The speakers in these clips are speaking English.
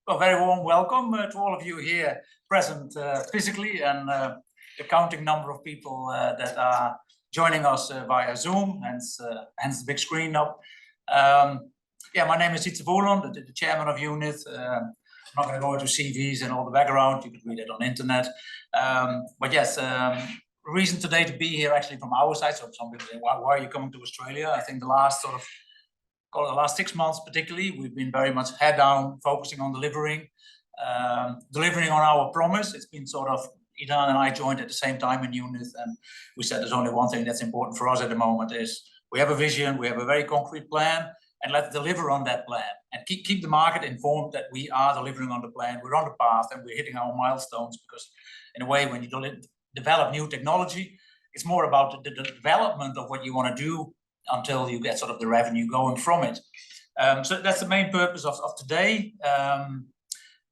Well, very warm welcome to all of you here present physically and the counting number of people that are joining us via Zoom, hence the big screen up. Yeah, my name is UNITH, the chairman of UNITH. I'm not going to go into CVs and all the background. You could read it on the internet. But yes, reason today to be here actually from our side. So some people say, why are you coming to Australia? I think the last 6 months particularly, we've been very much head down, focusing on delivering on our promise. It's been sort of, Idan and I joined at the same time in UNITH, and we said there's only one thing that's important for us at the moment is we have a vision, we have a very concrete plan, and let's deliver on that plan and keep the market informed that we are delivering on the plan, we're on the path, and we're hitting our milestones. Because in a way, when you develop new technology, it's more about the development of what you want to do until you get sort of the revenue going from it. So that's the main purpose of today.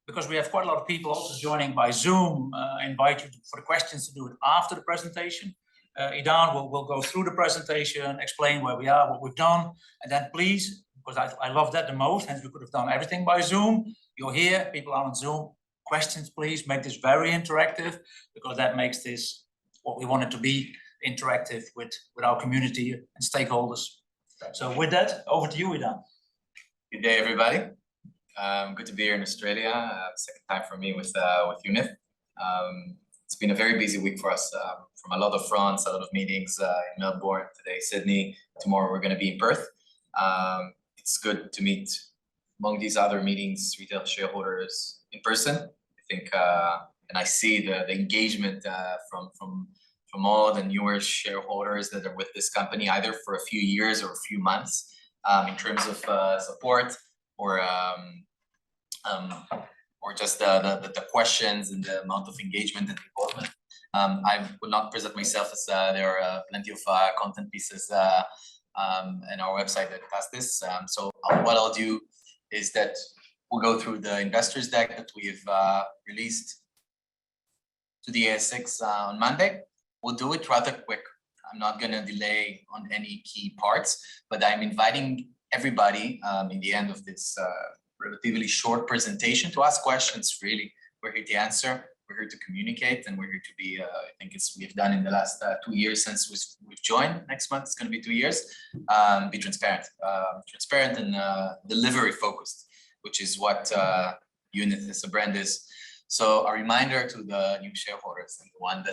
Because we have quite a lot of people also joining by Zoom, I invite you for the questions to do it after the presentation. Idan will go through the presentation, explain where we are, what we've done, and then please, because I love that the most, hence we could have done everything by Zoom. You're here, people are on Zoom. Questions, please, make this very interactive, because that makes this what we want it to be, interactive with our community and stakeholders. So with that, over to you, Idan. Good day, everybody. Good to be here in Australia. Second time for me with UNITH. It's been a very busy week for us, from a lot of fronts, a lot of meetings in Melbourne, today Sydney, tomorrow we're going to be in Perth. It's good to meet among these other meetings, retail shareholders in person. I think, and I see the engagement from all the newer shareholders that are with this company, either for a few years or a few months, in terms of support or just the questions and the amount of engagement and involvement. I will not present myself as there are plenty of content pieces in our website that does this. So what I'll do is that we'll go through the investors deck that we've released to the ASX on Monday. We'll do it rather quick. I'm not going to delay on any key parts, but I'm inviting everybody in the end of this relatively short presentation to ask questions. Really, we're here to answer, we're here to communicate, and we're here to be, I think we've done in the last 2 years since we've joined. Next month it's going to be 2 years. Be transparent, and delivery focused, which is what UNITH as a brand is. So a reminder to the new shareholders and the one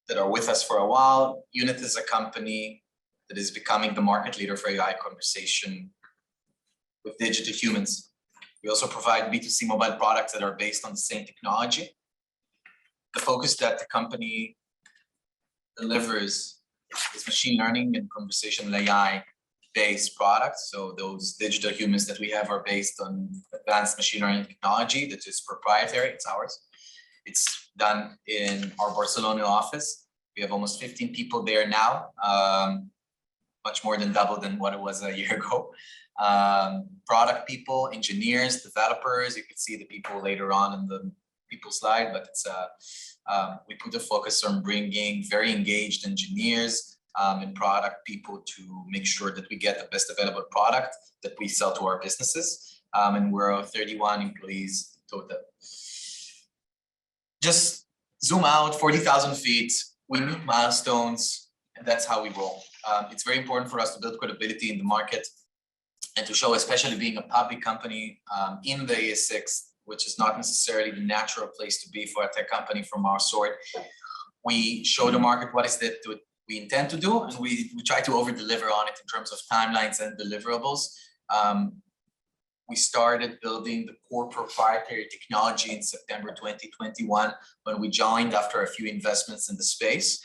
that are with us for a while. UNITH is a company that is becoming the market leader for AI conversation with digital humans. We also provide B2C mobile products that are based on the same technology. The focus that the company delivers is machine learning and conversational AI based products. So those digital humans that we have are based on advanced machine learning technology that is proprietary, it's ours. It's done in our Barcelona office. We have almost 15 people there now, much more than double than what it was a year ago. Product people, engineers, developers. You could see the people later on in the people slide, but it's we put a focus on bringing very engaged engineers and product people to make sure that we get the best available product that we sell to our businesses. And we're 31 employees total. Just zoom out 40,000 feet, we meet milestones, and that's how we roll. It's very important for us to build credibility in the market and to show, especially being a public company in the ASX, which is not necessarily the natural place to be for a tech company from our sort. We show the market what is it we intend to do, and we try to over-deliver on it in terms of timelines and deliverables. We started building the core proprietary technology in September 2021 when we joined after a few investments in the space.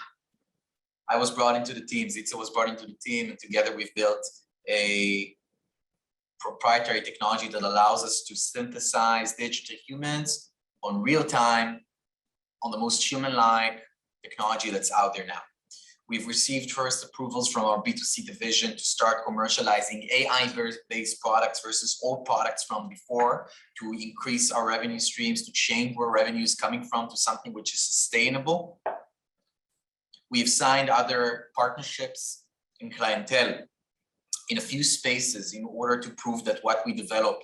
I was brought into the team, Zitza was brought into the team, and together we've built a proprietary technology that allows us to synthesize digital humans on real time, on the most human-like technology that's out there now. We've received first approvals from our B2C division to start commercializing AI-based products versus old products from before, to increase our revenue streams, to change where revenue is coming from to something which is sustainable. We've signed other partnerships in clientele, in a few spaces in order to prove that what we develop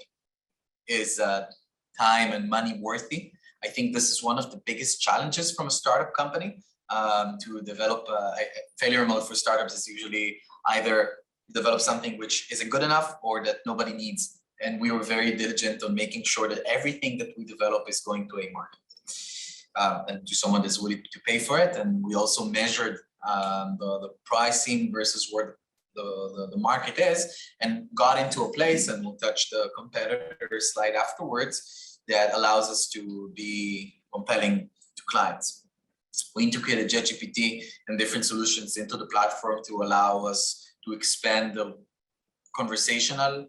is time and money worthy. I think this is one of the biggest challenges from a startup company. To develop failure mode for startups is usually either develop something which isn't good enough or that nobody needs. And we were very diligent on making sure that everything that we develop is going to a market and to someone that's willing to pay for it. And we also measured the pricing versus where the market is, and got into a place, and we'll touch the competitor slide afterwards, that allows us to be compelling to clients. We integrated ChatGPT and different solutions into the platform to allow us to expand the conversational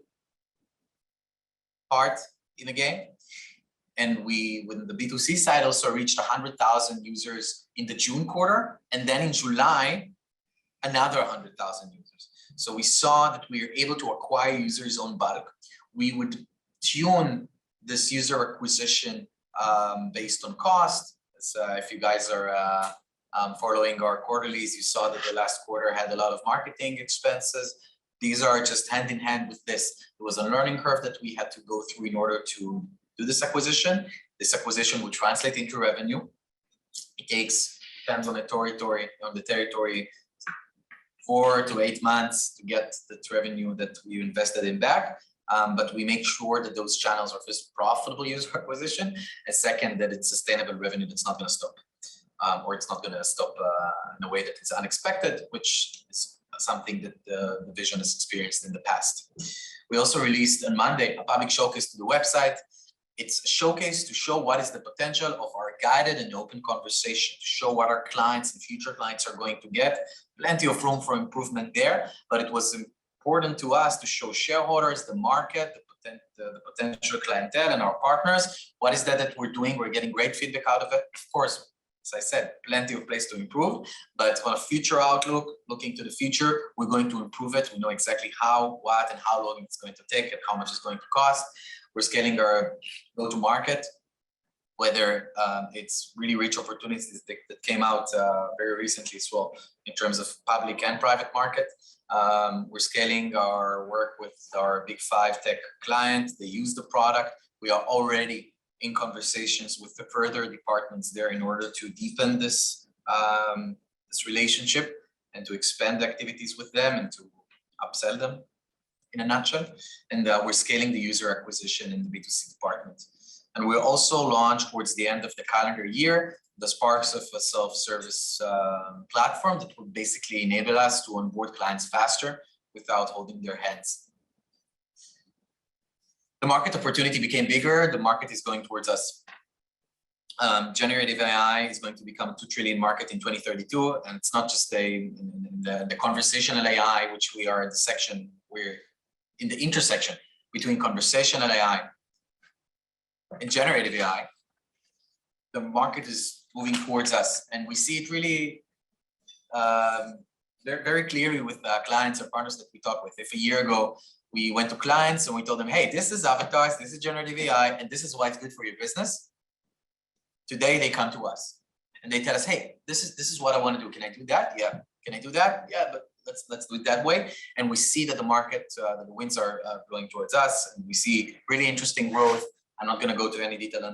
part in the game. And we, with the B2C side, also reached 100,000 users in the June quarter. And then in July, another 100,000 users. So we saw that we were able to acquire users on bulk. We would tune this user acquisition based on cost. If you guys are following our quarterlies, you saw that the last quarter had a lot of marketing expenses. These are just hand in hand with this. It was a learning curve that we had to go through in order to do this acquisition. This acquisition would translate into revenue. It takes, depends on the territory, 4 to 8 months to get the revenue that we invested in back. But we make sure that those channels are first profitable user acquisition, and second, that it's sustainable revenue that's not going to stop, or it's not going to stop in a way that is unexpected, which is something that the division has experienced in the past. We also released on Monday a public showcase to the website. It's a showcase to show what is the potential of our guided and open conversation, to show what our clients and future clients are going to get. Plenty of room for improvement there, but it was important to us to show shareholders, the market, the potential clientele and our partners, what is that we're doing. We're getting great feedback out of it. Of course, as I said, plenty of place to improve, but on a future outlook, looking to the future, we're going to improve it. We know exactly how, what, and how long it's going to take and how much it's going to cost. We're scaling our go-to-market, whether it's really rich opportunities that came out very recently as well in terms of public and private market. We're scaling our work with our big 5 tech clients. They use the product. We are already in conversations with the further departments there in order to deepen this relationship and to expand activities with them and to upsell them in a nutshell. And we're scaling the user acquisition in the B2C department. And we'll also launch towards the end of the calendar year the Sparks of a self-service platform that will basically enable us to onboard clients faster without holding their hands. The market opportunity became bigger. The market is going towards us. Generative AI is going to become a $2 trillion market in 2032. And it's not just the conversational AI, which we are in the section, we're in the intersection between conversational AI and generative AI. The market is moving towards us, and we see it really very clearly with clients or partners that we talk with. If a year ago we went to clients and we told them, hey, this is avatars, this is generative AI, and this is why it's good for your business. Today they come to us and they tell us, hey, this is what I want to do. Can I do that? Yeah. Can I do that? Yeah, but let's do it that way. And we see that the market, the winds are blowing towards us, and we see really interesting growth. I'm not going to go to every detail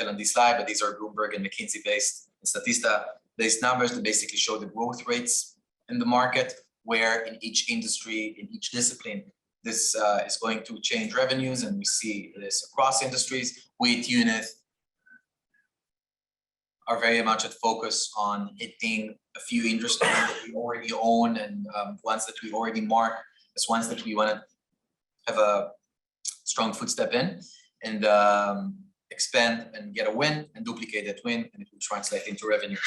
on this slide, but these are Bloomberg and McKinsey-based and Statista-based numbers that basically show the growth rates in the market, where in each industry, in each discipline, this is going to change revenues, and we see this across industries. We at UNITH are very much at focus on hitting a few industries that we already own and ones that we already mark as ones that we want to have a strong footstep in, and expand and get a win and duplicate that win, and it will translate into revenue.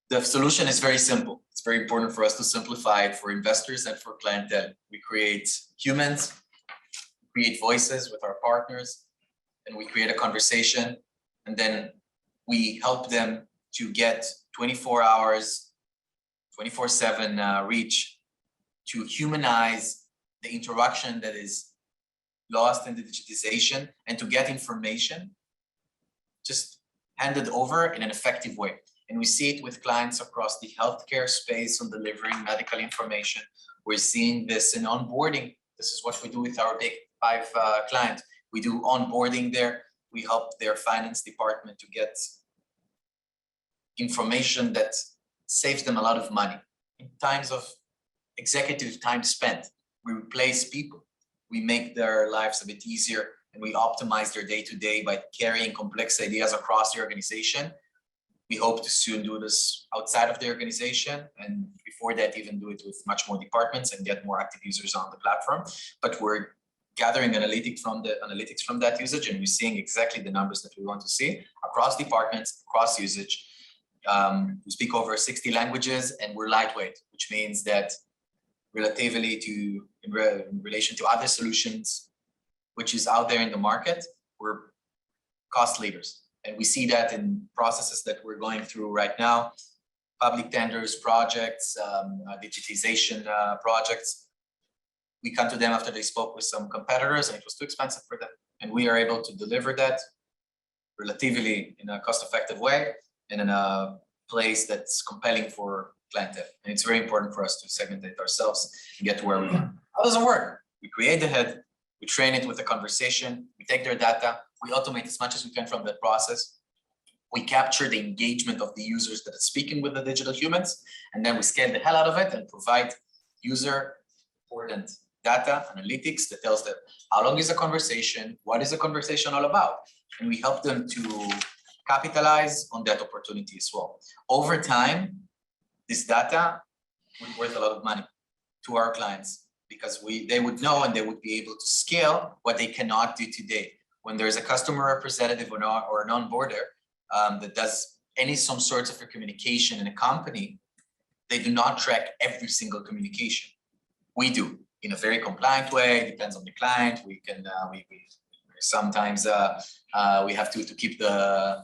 The solution is very simple. It's very important for us to simplify it for investors and for clientele. We create humans, create voices with our partners, and we create a conversation, and then we help them to get 24 hours, 24/7 reach to humanize the interaction that is lost in the digitization, and to get information just handed over in an effective way. And we see it with clients across the healthcare space on delivering medical information. We're seeing this in onboarding. This is what we do with our big 5 clients. We do onboarding there. We help their finance department to get information that saves them a lot of money. In times of executive time spent, we replace people. We make their lives a bit easier, and we optimize their day-to-day by carrying complex ideas across the organization. We hope to soon do this outside of the organization, and before that even do it with much more departments and get more active users on the platform. But we're gathering analytics from that usage, and we're seeing exactly the numbers that we want to see across departments, across usage. We speak over 60 languages, and we're lightweight, which means that relatively to in relation to other solutions which is out there in the market, we're cost leaders. And we see that in processes that we're going through right now, public tenders, projects, digitization projects. We come to them after they spoke with some competitors and it was too expensive for them. And we are able to deliver that relatively in a cost-effective way and in a place that's compelling for clientele. And it's very important for us to segmentate ourselves and get to where we are. How does it work? We create the head, we train it with a conversation, we take their data, we automate as much as we can from that process. We capture the engagement of the users that are speaking with the digital humans, and then we scale the hell out of it and provide user important data analytics that tells them how long is a conversation, what is a conversation all about, and we help them to capitalize on that opportunity as well. Over time, this data would be worth a lot of money to our clients because they would know and they would be able to scale what they cannot do today. When there's a customer representative or an onboarder that does some sorts of communication in a company, they do not track every single communication. We do in a very compliant way. Depends on the client. We can sometimes we have to keep the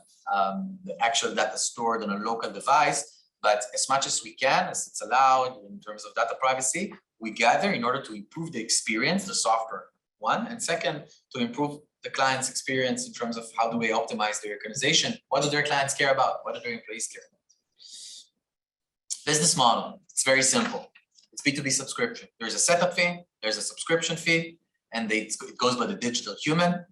actual data stored on a local device, but as much as we can, as it's allowed in terms of data privacy, we gather in order to improve the experience, the software, one, and second, to improve the client's experience in terms of how do we optimize their organization, what do their clients care about, what do their employees care about. Business model, it's very simple. It's B2B subscription. There's a setup fee, there's a subscription fee, and it goes by the digital human,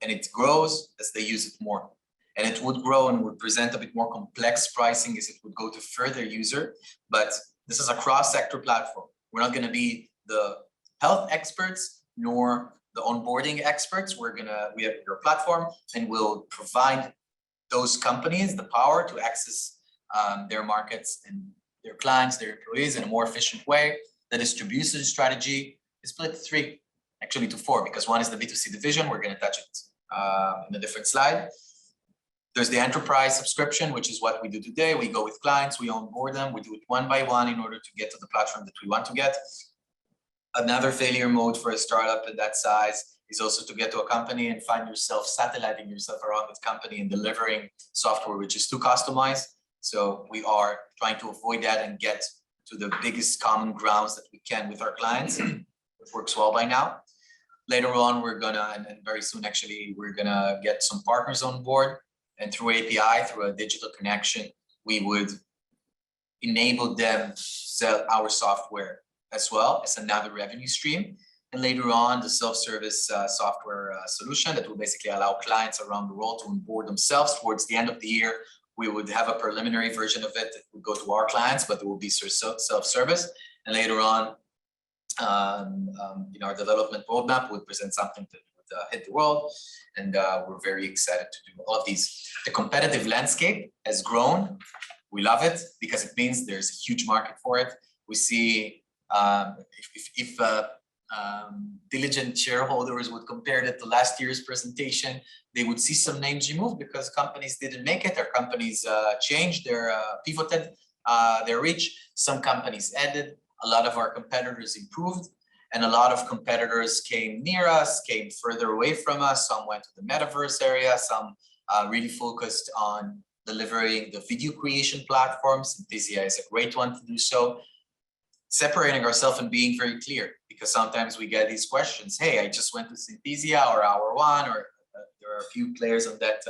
and it grows as they use it more. And it would grow and would present a bit more complex pricing as it would go to further user, but this is a cross-sector platform. We're not gonna be the health experts nor the onboarding experts. We have your platform and we'll provide those companies the power to access their markets and their clients, their employees in a more efficient way. The distribution strategy is split to 4, because one is the B2C division. We're going to touch it in a different slide. There's the enterprise subscription, which is what we do today. We go with clients, we onboard them, we do it one by one in order to get to the platform that we want to get. Another failure mode for a startup in that size is also to get to a company and find yourself satelliting yourself around that company and delivering software which is too customized. So we are trying to avoid that and get to the biggest common grounds that we can with our clients. It works well by now. Later on, we're gonna, and very soon actually, we're gonna get some partners on board, and through API, through a digital connection, we would enable them to sell our software as well as another revenue stream. And later on, the self-service software solution that will basically allow clients around the world to onboard themselves. Towards the end of the year, we would have a preliminary version of it that would go to our clients, but it will be self-service. And later on, in our development roadmap, we'll present something that would hit the world. And we're very excited to do all of these. The competitive landscape has grown. We love it because it means there's a huge market for it. We see if diligent shareholders would compare that to last year's presentation, they would see some names removed because companies didn't make it. Their companies changed, pivoted their reach. Some companies added. A lot of our competitors improved, and a lot of competitors came near us, came further away from us. Some went to the metaverse area. Some really focused on delivering the video creation platforms. Synthesia is a great one to do so. Separating ourselves and being very clear, because sometimes we get these questions. Hey, I just went to Synthesia or Hour One, or there are a few players on that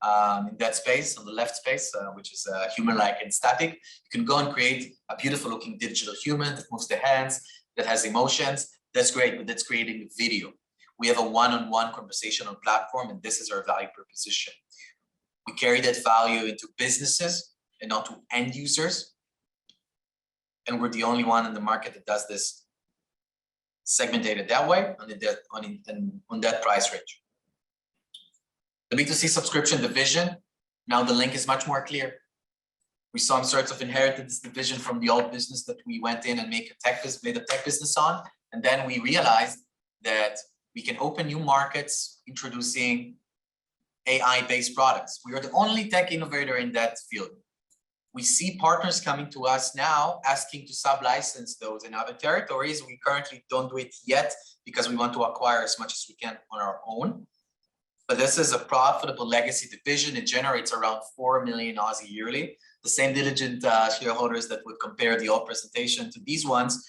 in that space, on the left space, which is human-like and static. You can go and create a beautiful looking digital human that moves the hands, that has emotions. That's great, but that's creating a video. We have a one-on-one conversational platform, and this is our value proposition. We carry that value into businesses and not to end users. And we're the only one in the market that does this segmented that way on that price range. The B2C subscription division, now the link is much more clear. We some sorts of inherited this division from the old business that we went in and made a tech business on. And then we realized that we can open new markets introducing AI-based products. We are the only tech innovator in that field. We see partners coming to us now asking to sub-license those in other territories. We currently don't do it yet because we want to acquire as much as we can on our own. But this is a profitable legacy division. It generates around 4 million Aussie yearly. The same diligent shareholders that would compare the old presentation to these ones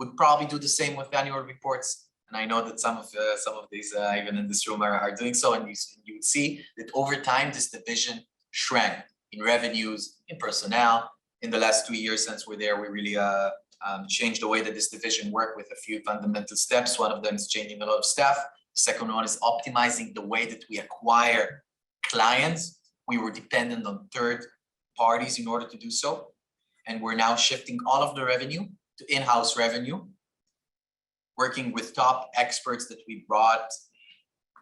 would probably do the same with annual reports. And I know that some of these, even in this room, are doing so. And you would see that over time, this division shrank in revenues, in personnel. In the last 2 years since we're there, we really changed the way that this division worked with a few fundamental steps. One of them is changing a lot of staff. The second one is optimizing the way that we acquire clients. We were dependent on third parties in order to do so. And we're now shifting all of the revenue to in-house revenue, working with top experts that we brought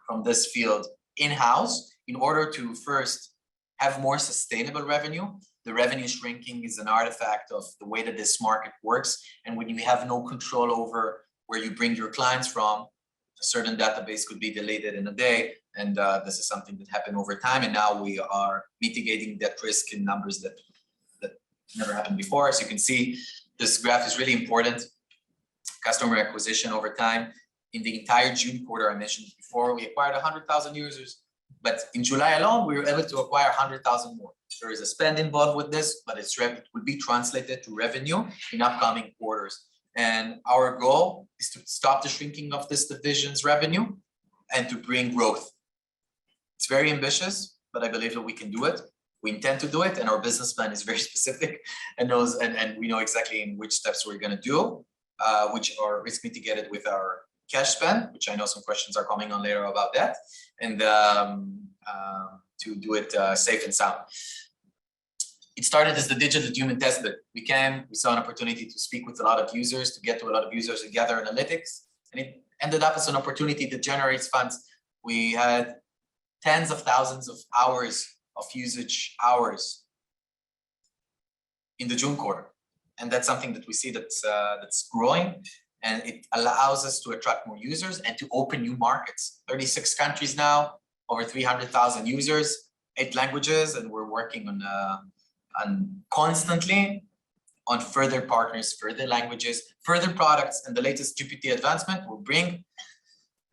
from this field in-house in order to first have more sustainable revenue. The revenue shrinking is an artifact of the way that this market works. And when you have no control over where you bring your clients from, a certain database could be deleted in a day. And this is something that happened over time. And now we are mitigating that risk in numbers that never happened before. As you can see, this graph is really important. Customer acquisition over time. In the entire June quarter I mentioned before, we acquired 100,000 users. But in July alone, we were able to acquire 100,000 more. There is a spend involved with this, but it would be translated to revenue in upcoming quarters. And our goal is to stop the shrinking of this division's revenue and to bring growth. It's very ambitious, but I believe that we can do it. We intend to do it, and our business plan is very specific, and we know exactly in which steps we're going to do, which are risk mitigated with our cash spend, which I know some questions are coming on later about that, and to do it safe and sound. It started as the digital human test bed. We saw an opportunity to speak with a lot of users, to get to a lot of users and gather analytics, and it ended up as an opportunity that generates funds. We had tens of thousands of hours of usage hours in the June quarter. And that's something that we see that's growing, and it allows us to attract more users and to open new markets. 36 countries now, over 300,000 users, 8 languages, and we're working on constantly on further partners, further languages, further products, and the latest GPT advancement will bring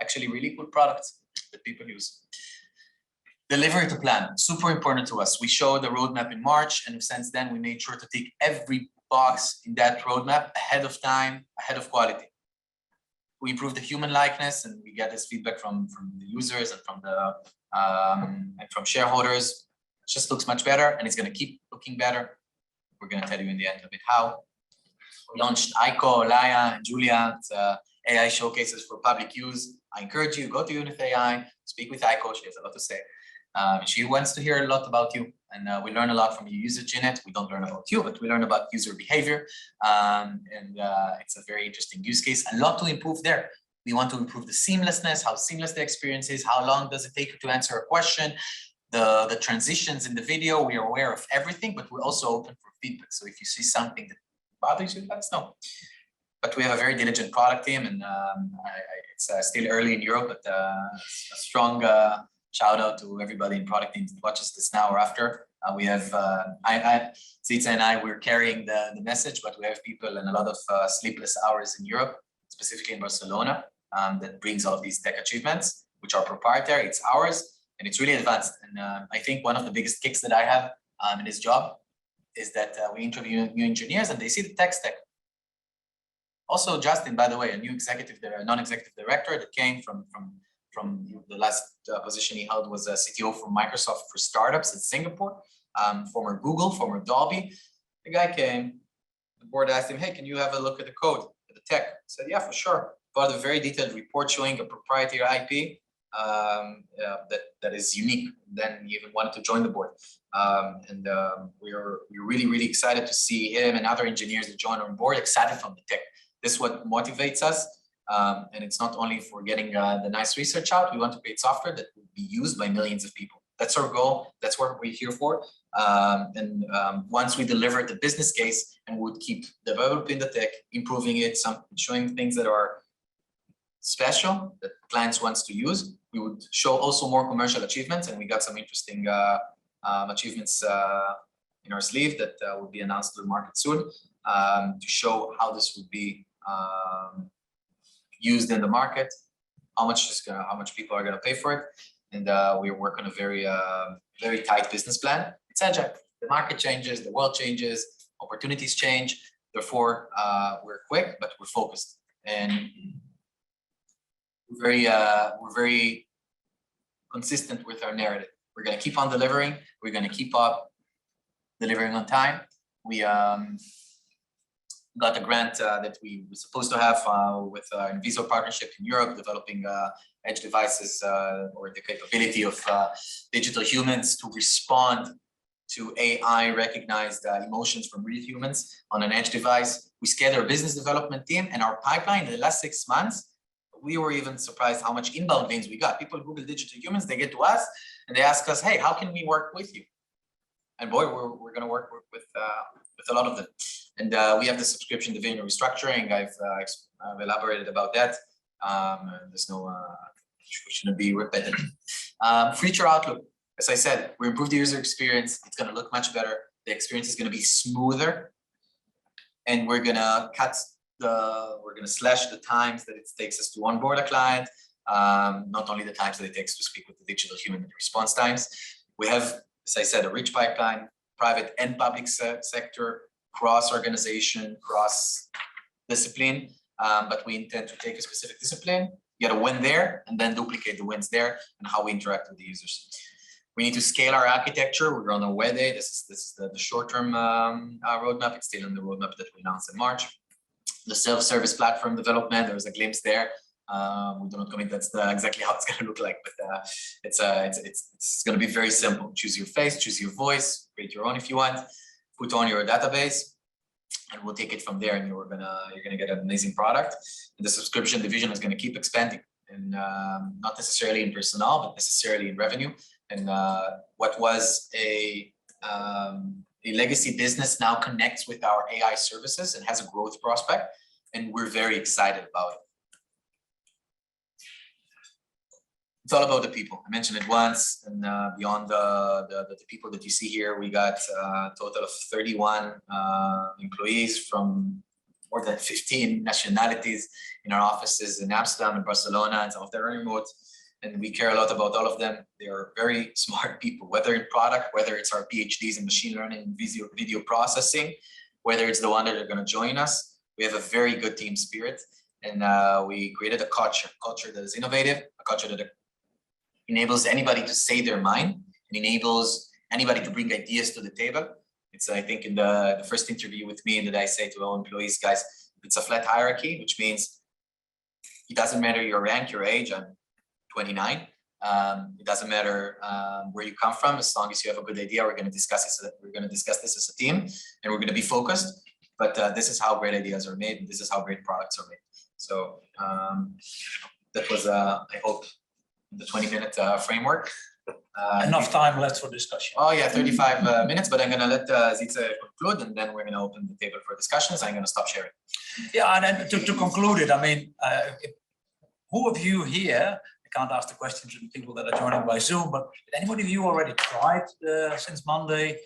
actually really cool products that people use. Delivery to plan, super important to us. We showed the roadmap in March, and since then we made sure to tick every box in that roadmap ahead of time, ahead of quality. We improve the human likeness, and we get this feedback from the users and from shareholders. It just looks much better, and it's going to keep looking better. We're going to tell you in the end of it how. We launched Aiko, Laya, and Julia, AI showcases for public use. I encourage you, go to UNITH AI, speak with Aiko. She has a lot to say. She wants to hear a lot about you, and we learn a lot from your usage in it. We don't learn about you, but we learn about user behavior, and it's a very interesting use case. A lot to improve there. We want to improve the seamlessness, how seamless the experience is, how long does it take you to answer a question, the transitions in the video. We are aware of everything, but we're also open for feedback. So if you see something that bothers you, let us know. But we have a very diligent product team, and it's still early in Europe, but a strong shout out to everybody in product teams that watches this now or after. We have Zita and I, we're carrying the message, but we have people and a lot of sleepless hours in Europe, specifically in Barcelona, that brings all of these tech achievements, which are proprietary. It's ours, and it's really advanced. And I think one of the biggest kicks that I have in this job is that we interview new engineers and they see the tech stack. Also, Justin, by the way, a new non-executive director that came from the last position he held was a CTO for Microsoft for startups in Singapore, former Google, former Dolby. The guy came, the board asked him, hey, can you have a look at the code, at the tech? He said, yeah, for sure. Bought a very detailed report showing a proprietary IP that is unique. Then he even wanted to join the board. We're really excited to see him and other engineers that join on board, excited from the tech. This is what motivates us. And it's not only for getting the nice research out, we want to create software that will be used by millions of people. That's our goal. That's what we're here for. Once we deliver the business case and would keep developing the tech, improving it, showing things that are special that clients wants to use, we would show also more commercial achievements. And we got some interesting achievements in our sleeve that will be announced to the market soon to show how this would be used in the market, how much people are gonna pay for it. And we work on a very tight business plan. It's agile. The market changes, the world changes, opportunities change. Therefore, we're quick, but we're focused. And we're very consistent with our narrative. We're gonna keep on delivering. We're gonna keep up delivering on time. We got a grant that we were supposed to have with our Inviso partnership in Europe, developing edge devices or the capability of digital humans to respond to AI recognized emotions from real humans on an edge device. We scaled our business development team and our pipeline in the last 6 months. We were even surprised how much inbound names we got. People Google digital humans, they get to us and they ask us, hey, how can we work with you? And boy, we're gonna work with a lot of them. And we have the subscription division restructuring. I've elaborated about that. There's no, we shouldn't be repetitive. Future outlook, as I said, we improved the user experience. It's gonna look much better. The experience is gonna be smoother. And we're gonna slash the times that it takes us to onboard a client, not only the times that it takes to speak with the digital human response times. We have, as I said, a rich pipeline, private and public sector, cross-organization, cross-discipline, but we intend to take a specific discipline, get a win there, and then duplicate the wins there and how we interact with the users. We need to scale our architecture. We're on our way day. This is the short-term roadmap. It's still in the roadmap that we announced in March. The self-service platform development, there's a glimpse there. We do not commit that's exactly how it's going to look like, but it's going to be very simple. Choose your face, choose your voice, create your own if you want, put on your database, and we'll take it from there. And you're gonna get an amazing product. And the subscription division is going to keep expanding, and not necessarily in personnel, but necessarily in revenue. And what was a legacy business now connects with our AI services and has a growth prospect, and we're very excited about it. It's all about the people. I mentioned it once, and beyond the people that you see here, we got a total of 31 employees from more than 15 nationalities in our offices in Amsterdam and Barcelona, and some of them are remote. And we care a lot about all of them. They are very smart people, whether in product, whether it's our PhDs in machine learning and video processing, whether it's the one that are going to join us. We have a very good team spirit, and we created a culture that is innovative, a culture that enables anybody to say their mind and enables anybody to bring ideas to the table. It's, I think, in the first interview with me that I say to all employees, guys, it's a flat hierarchy, which means it doesn't matter your rank, your age. I'm 29. It doesn't matter where you come from, as long as you have a good idea. We're going to discuss this. We're going to discuss this as a team, and we're going to be focused. But this is how great ideas are made, and this is how great products are made. So that was, I hope, the 20-minute framework. Enough time left for discussion. Oh yeah, 35 minutes, but I'm going to let Zitza conclude, and then we're going to open the table for discussions. I'm going to stop sharing. Yeah, and then to conclude it, I mean, who of you here, I can't ask the question to the people that are joining by Zoom, but did anybody of you already tried since Monday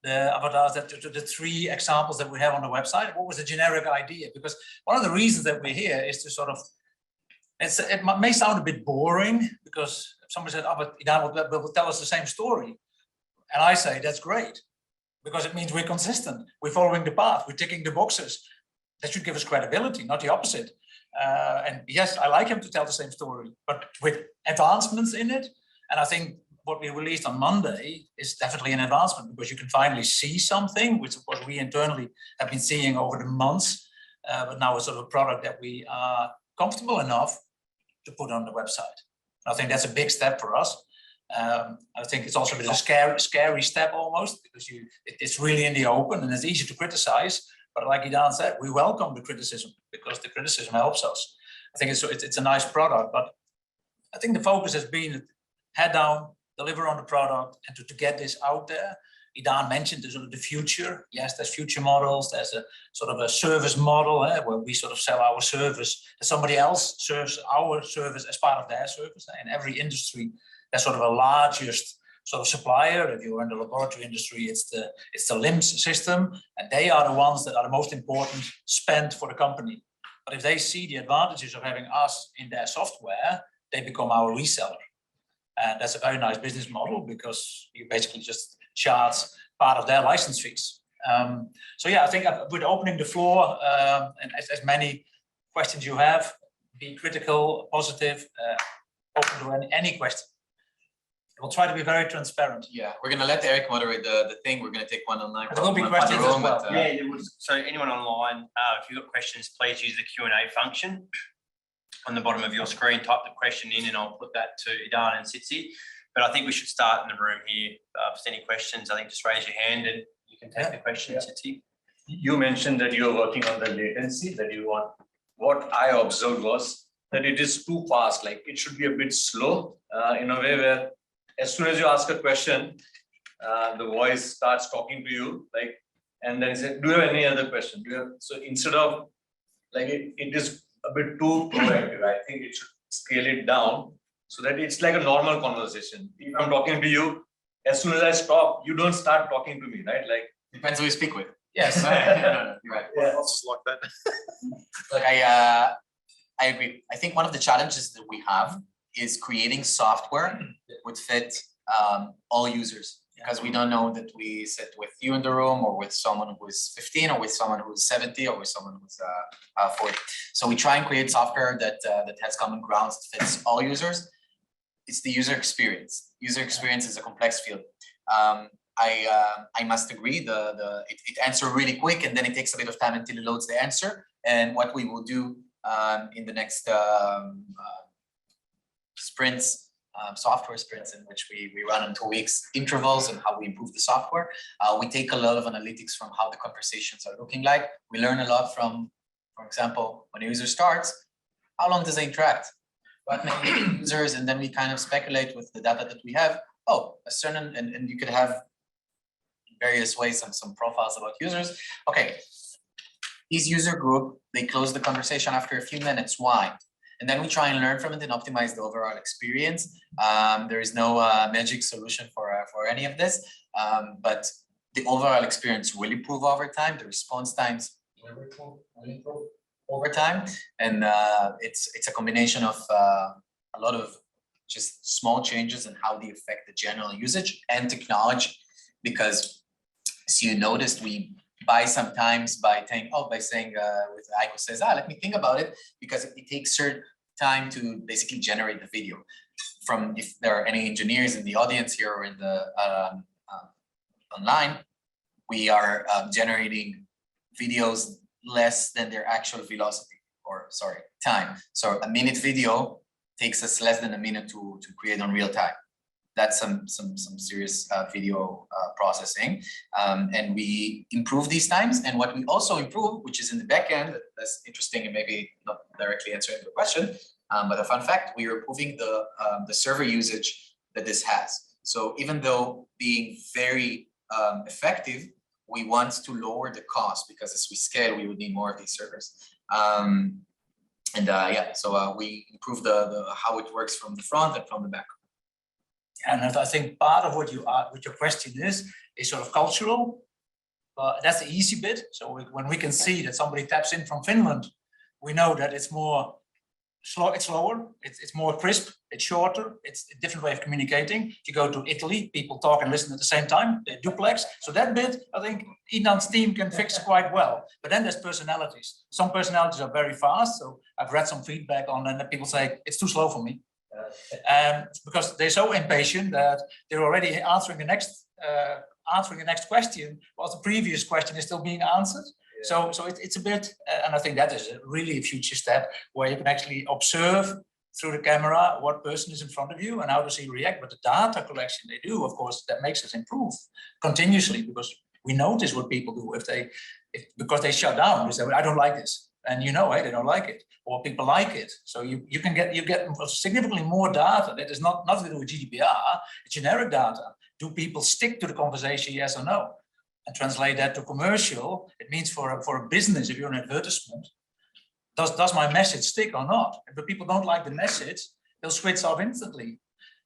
the avatars, the 3 examples that we have on the website? What was the generic idea? Because one of the reasons that we're here is to sort of, it may sound a bit boring, because somebody said, oh, but Idan will tell us the same story. And I say, that's great, because it means we're consistent. We're following the path. We're ticking the boxes. that should give us credibility, not the opposite. And yes, I like him to tell the same story, but with advancements in it. And I think what we released on Monday is definitely an advancement, because you can finally see something, which is what we internally have been seeing over the months. But now it's sort of a product that we are comfortable enough to put on the website. I think that's a big step for us. I think it's also a bit of a scary step almost, because it's really in the open and it's easy to criticize. But like Idan said, we welcome the criticism, because the criticism helps us. I think it's a nice product, but I think the focus has been head down, deliver on the product, and to get this out there. Idan mentioned the sort of the future. Yes, there's future models. There's a sort of a service model where we sort of sell our service, and somebody else serves our service as part of their service. In every industry, there's sort of a largest sort of supplier. If you're in the laboratory industry, it's the LIMS system, and they are the ones that are the most important spend for the company. But if they see the advantages of having us in their software, they become our reseller. And that's a very nice business model, because you basically just charge part of their license fees. So yeah, I think with opening the floor, and as many questions you have, be critical, positive, open to any question. We'll try to be very transparent. Yeah, we're gonna let Eric moderate the thing. We're gonna take one online. There will be questions as well. Yeah, there was. So anyone online, if you've got questions, please use the Q&A function on the bottom of your screen. Type the question in, and I'll put that to Idan and Sitsi. But I think we should start in the room here. If there's any questions, I think just raise your hand and you can take the question, Sitsi. You mentioned that you're working on the latency that you want. What I observed was that it is too fast. Like it should be a bit slow in a way where as soon as you ask a question, the voice starts talking to you, like, and then you say, do you have any other question? So instead of like it is a bit too proactive, I think it should scale it down so that it's like a normal conversation. If I'm talking to you, as soon as I stop, you don't start talking to me, right? Like Depends who you speak with. Yes. No, you're right. Yeah. Else is like that. Look, I agree. I think one of the challenges that we have is creating software that would fit all users, because we don't know that we sit with you in the room, or with someone who is 15, or with someone who is 70, or with someone who's 40. So we try and create software that has common grounds, that fits all users. It's the user experience. User experience is a complex field. I must agree. It answers really quick, and then it takes a bit of time until it loads the answer. And what we will do in the next sprints, software sprints, in which we run in 2 weeks intervals, and how we improve the software. We take a lot of analytics from how the conversations are looking like. We learn a lot from, for example, when a user starts, how long does they interact? What many users, and then we kind of speculate with the data that we have. Oh, a certain, and you could have various ways some profiles about users. Okay, this user group, they close the conversation after a few minutes. Why? And then we try and learn from it and optimize the overall experience. There is no magic solution for any of this, but the overall experience will improve over time. The response times will improve over time, and it's a combination of a lot of just small changes in how they affect the general usage and technology. Because as you noticed, we buy sometimes by saying, with Aiko says, let me think about it, because it takes certain time to basically generate the video. From, if there are any engineers in the audience here or in the online, we are generating videos less than their actual velocity, or sorry, time. So a minute video takes us less than a minute to create on real time. That's some serious video processing, and we improve these times. And what we also improve, which is in the back end, that's interesting and maybe not directly answering the question, but a fun fact, we are improving the server usage that this has. So even though being very effective, we want to lower the cost, because as we scale, we would need more of these servers. So we improve the how it works from the front and from the back. And I think part of what your question is sort of cultural, but that's the easy bit. So when we can see that somebody taps in from Finland, we know that it's more it's slower, it's more crisp, it's shorter, it's a different way of communicating. If you go to Italy, people talk and listen at the same time, they duplex. So that bit, I think Inan's team can fix quite well. But then there's personalities. Some personalities are very fast. So I've read some feedback on and people say, it's too slow for me. Because they're so impatient that they're already answering the next question, while the previous question is still being answered. So it's a bit, and I think that is really a future step where you can actually observe through the camera what person is in front of you and how does he react. But the data collection they do, of course, that makes us improve continuously, because we notice what people do because they shut down. They say, I don't like this, and you know, they don't like it, or people like it. So you get significantly more data that is not nothing to do with GDPR, generic data. Do people stick to the conversation, yes or no? And translate that to commercial, it means for a business, if you're an advertisement, does my message stick or not? If people don't like the message, they'll switch off instantly.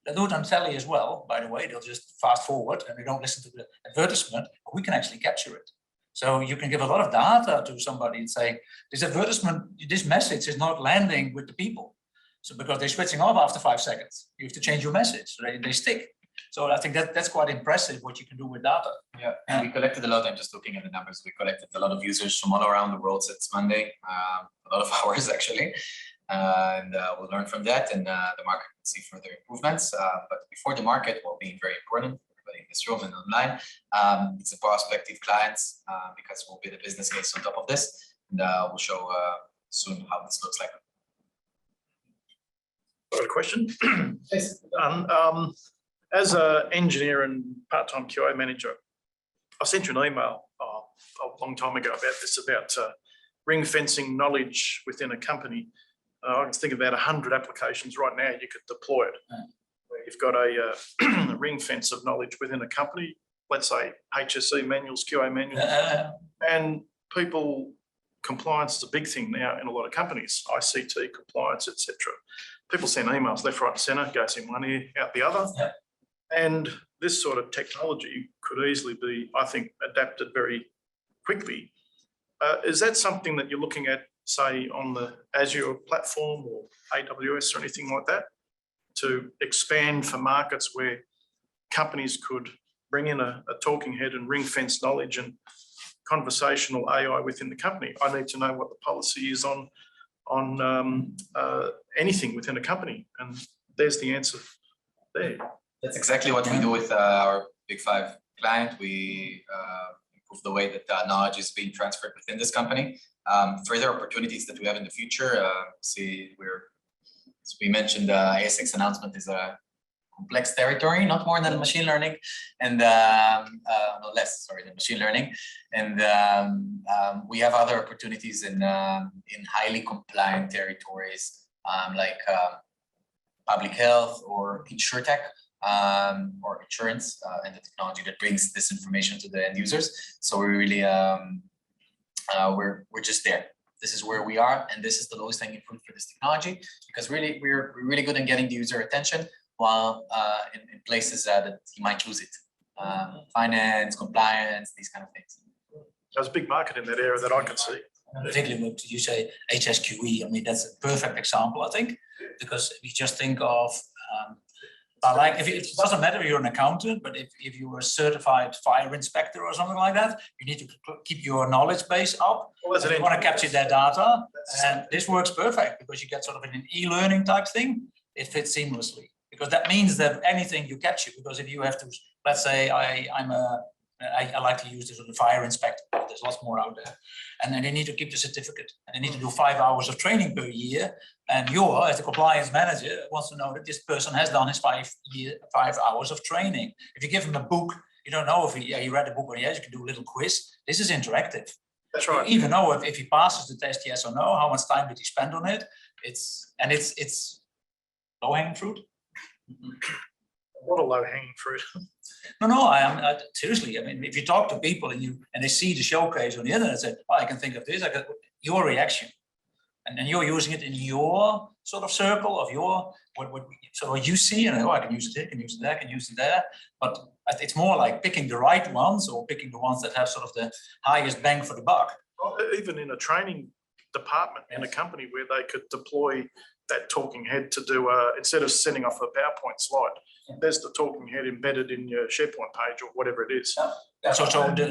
They do it on telly as well, by the way. They'll just fast forward and they don't listen to the advertisement. But we can actually capture it. So you can give a lot of data to somebody and say, this advertisement, this message is not landing with the people. So because they're switching off after 5 seconds, you have to change your message so they stick. So I think that's quite impressive what you can do with data. Yeah, and we collected a lot. I'm just looking at the numbers. We collected a lot of users from all around the world since Monday, a lot of hours actually. And we'll learn from that, and the market will see further improvements. But before the market, will be very important, everybody in this room and online, it's the prospective clients, because we'll be the business case on top of this. And we'll show soon how this looks like. Got a question? Yes. As an engineer and part-time QA manager, I sent you an email a long time ago about this, about ring fencing knowledge within a company. I can think of about 100 applications right now you could deploy it. You've got a ring fence of knowledge within a company, let's say HSE manuals, QA manuals, and people, compliance is a big thing now in a lot of companies, ICT compliance, etc. People send emails left, right, and centre, goes in one ear, out the other. Yeah. And this sort of technology could easily be, I think, adapted very quickly. Is that something that you're looking at, say, on the Azure platform or AWS or anything like that, to expand for markets where companies could bring in a talking head and ring fence knowledge and conversational AI within the company? I need to know what the policy is on anything within a company, and there's the answer there. That's exactly what we do with our Big 5 client. We improve the way that knowledge is being transferred within this company. Further opportunities that we have in the future, as we mentioned, ASX announcement is a complex territory, not more than machine learning, and no less, sorry, than machine learning. And we have other opportunities in highly compliant territories, like public health or insurtech. Or insurance and the technology that brings this information to the end users. So we really, we're just there. This is where we are, and this is the lowest hanging fruit for this technology, because really we're really good at getting the user attention, while in places that he might lose it, finance, compliance, these kind of things. There's a big market in that area that I can see. Particularly what you say, HSQE. I mean, that's a perfect example, I think, because if you just think of like, it doesn't matter if you're an accountant, but if you're a certified fire inspector or something like that, you need to keep your knowledge base up. Well, you want to capture that data, and this works perfect because you get sort of an e-learning type thing. It fits seamlessly, because that means that anything you capture, because if you have to, let's say I like to use this on the fire inspector, but there's lots more out there. And then they need to keep the certificate, and they need to do 5 hours of training per year. And you, as the compliance manager, wants to know that this person has done his 5 hours of training. If you give him a book, you don't know if he read the book or yes, you can do a little quiz. This is interactive. That's right. You even know if he passes the test, yes or no, how much time did he spend on it? It's low-hanging fruit. What a low-hanging fruit. No, I seriously. I mean, if you talk to people and they see the showcase on the internet, say, "Oh, I can think of this." I got your reaction, and then you're using it in your sort of circle of your what you see, and I can use it here, can use it there, can use it there. But it's more like picking the right ones, or picking the ones that have sort of the highest bang for the buck. Even in a training department in a company where they could deploy that talking head to do instead of sending off a PowerPoint slide, there's the talking head embedded in your SharePoint page or whatever it is. So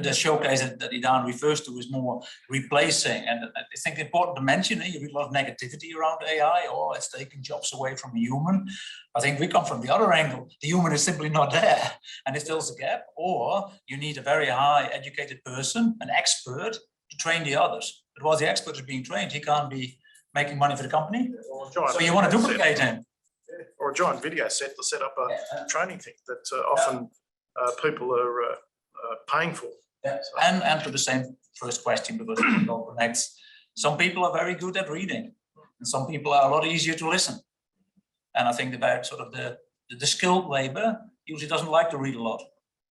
the showcase that Idan refers to is more replacing, and I think important to mention, you read a lot of negativity around AI, or it's taking jobs away from a human. I think we come from the other angle. The human is simply not there, and it fills a gap, or you need a very high educated person, an expert, to train the others. But while the expert is being trained, he can't be making money for the company. So you want to duplicate him. Or a giant video set to set up a training thing that often people are paying for. Yeah. And to the same first question, because it all connects. Some people are very good at reading, and some people are a lot easier to listen. And I think about sort of the skilled labor usually doesn't like to read a lot.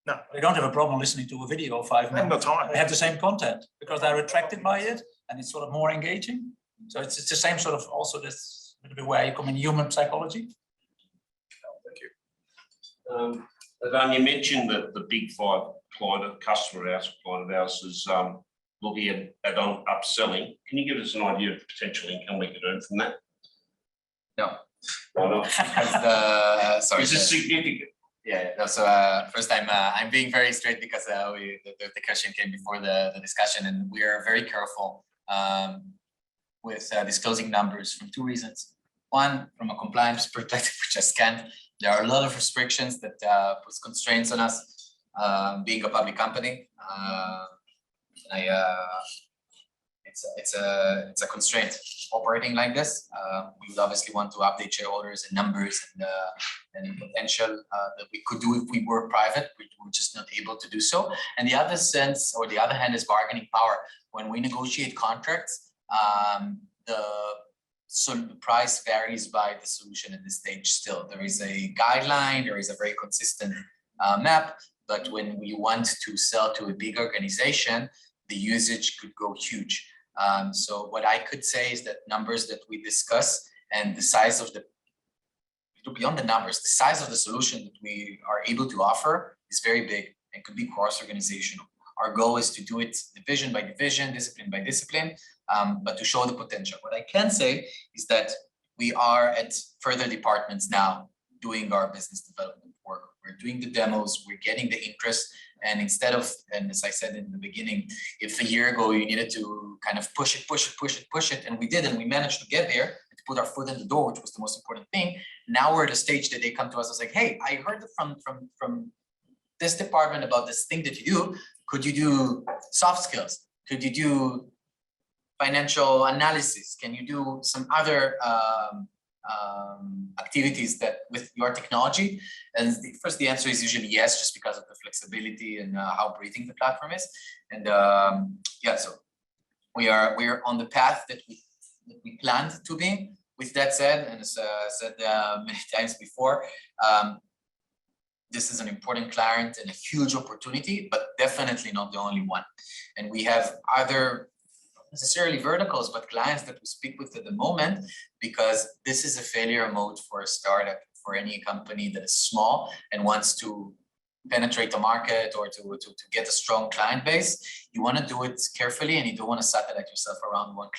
No. They don't have a problem listening to a video of 5 minutes. No time. They have the same content because they're attracted by it, and it's sort of more engaging. So it's the same sort of also this where you come in human psychology. Thank you. Idan, you mentioned that the big five customer of ours is looking at upselling. Can you give us an idea of potential income we could earn from that? No. Why not? Sorry. Is it significant? Yeah, no, so first I'm being very straight because the question came before the discussion, and we are very careful with disclosing numbers from two reasons. One, from a compliance perspective, which I scanned, there are a lot of restrictions that puts constraints on us being a public company. It's a constraint operating like this. We would obviously want to update shareholders and numbers and potential that we could do if we were private. We're just not able to do so. And the other sense, or the other hand, is bargaining power. When we negotiate contracts, the price varies by the solution at this stage still. There is a guideline, there is a very consistent map, but when we want to sell to a big organization, the usage could go huge. So what I could say is that numbers that we discuss and the size of beyond the numbers, the size of the solution that we are able to offer is very big and could be cross-organizational. Our goal is to do it division by division, discipline by discipline, but to show the potential. What I can say is that we are at further departments now doing our business development work. We're doing the demos, we're getting the interest, and instead of, and as I said in the beginning, if a year ago you needed to kind of push it, and we did, and we managed to get there, to put our foot in the door, which was the most important thing. Now we're at a stage that they come to us and say, hey, I heard from this department about this thing that you do. Could you do soft skills? Could you do financial analysis? Can you do some other activities that with your technology? And the answer is usually yes, just because of the flexibility and how breathing the platform is. And yeah, so we are on the path that we planned to be. With that said, and as said many times before, this is an important client and a huge opportunity, but definitely not the only one. And we have other, not necessarily verticals, but clients that we speak with at the moment, because this is a failure mode for a startup, for any company that is small and wants to penetrate the market or to get a strong client base. You want to do it carefully, and you don't want to satellite yourself around one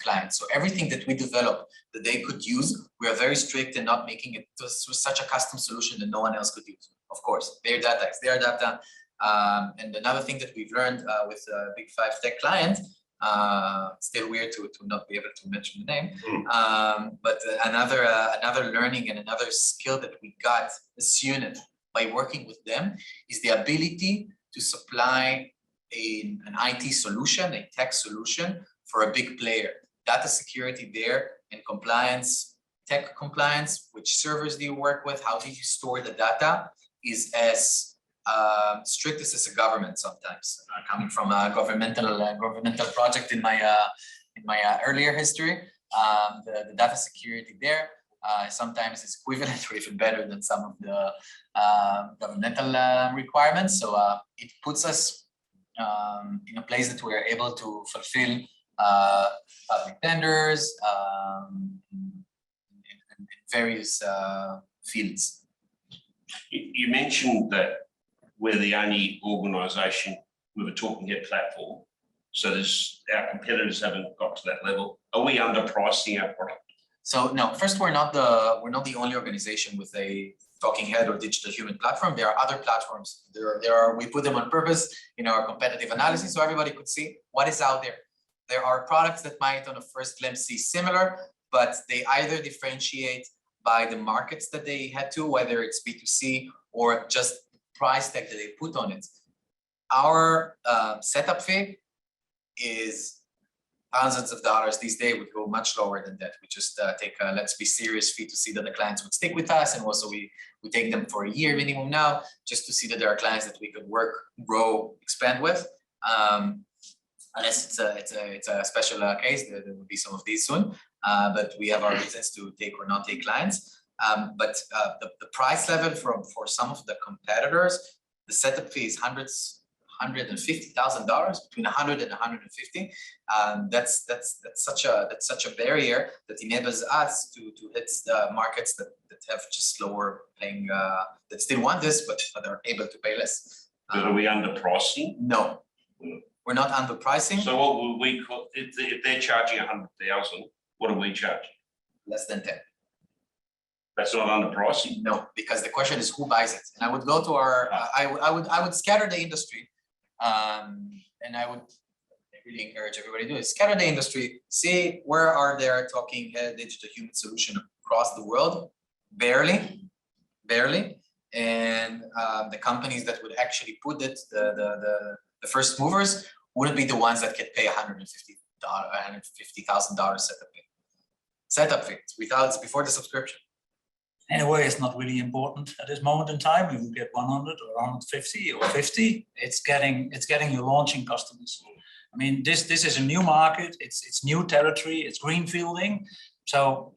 client. So everything that we develop that they could use, we are very strict in not making it such a custom solution that no one else could use. Of course, their data is their data. And another thing that we've learned with a big 5 tech client, still weird to not be able to mention the name, but another learning and another skill that we got as UNITH by working with them is the ability to supply an IT solution, a tech solution for a big player. Data security there and compliance, tech compliance, which servers do you work with, how do you store the data, is as strict as a government sometimes. Coming from a governmental project in my earlier history, the data security there sometimes is equivalent or even better than some of the governmental requirements. So it puts us in a place that we are able to fulfill public tenders in various fields. You mentioned that we're the only organisation with a talking head platform. So our competitors haven't got to that level. Are we underpricing our product? So no, first we're not the only organization with a talking head or digital human platform. There are other platforms. We put them on purpose in our competitive analysis so everybody could see what is out there. There are products that might on a first glimpse see similar, but they either differentiate by the markets that they head to, whether it's B2C or just price tag that they put on it. Our setup fee is thousands of dollars. These days would go much lower than that. We just take a let's be serious fee to see that the clients would stick with us, and also we take them for a year minimum now, just to see that there are clients that we could work, grow, expand with. Unless it's a special case, there will be some of these soon. But we have our reasons to take or not take clients. But the price level for some of the competitors, the setup fee is $150,000, between 100 and 150. That's such a barrier that enables us to hit the markets that have just lower paying, that still want this but are able to pay less. But are we underpricing? No, we're not underpricing. So what would we call, if they're charging 100,000, what do we charge? Less than 10. That's not underpricing? No, because the question is who buys it. And I would go to our, I would scatter the industry. And I would really encourage everybody to do it. Scatter the industry, see where are there talking head digital human solution across the world. Barely. And the companies that would actually put it, the first movers, wouldn't be the ones that could pay $150,000 setup fee. It's before the subscription. Anyway, it's not really important at this moment in time. You will get 100 or 150 or 50. It's getting your launching customers. I mean, this is a new market. It's new territory. It's greenfielding. So,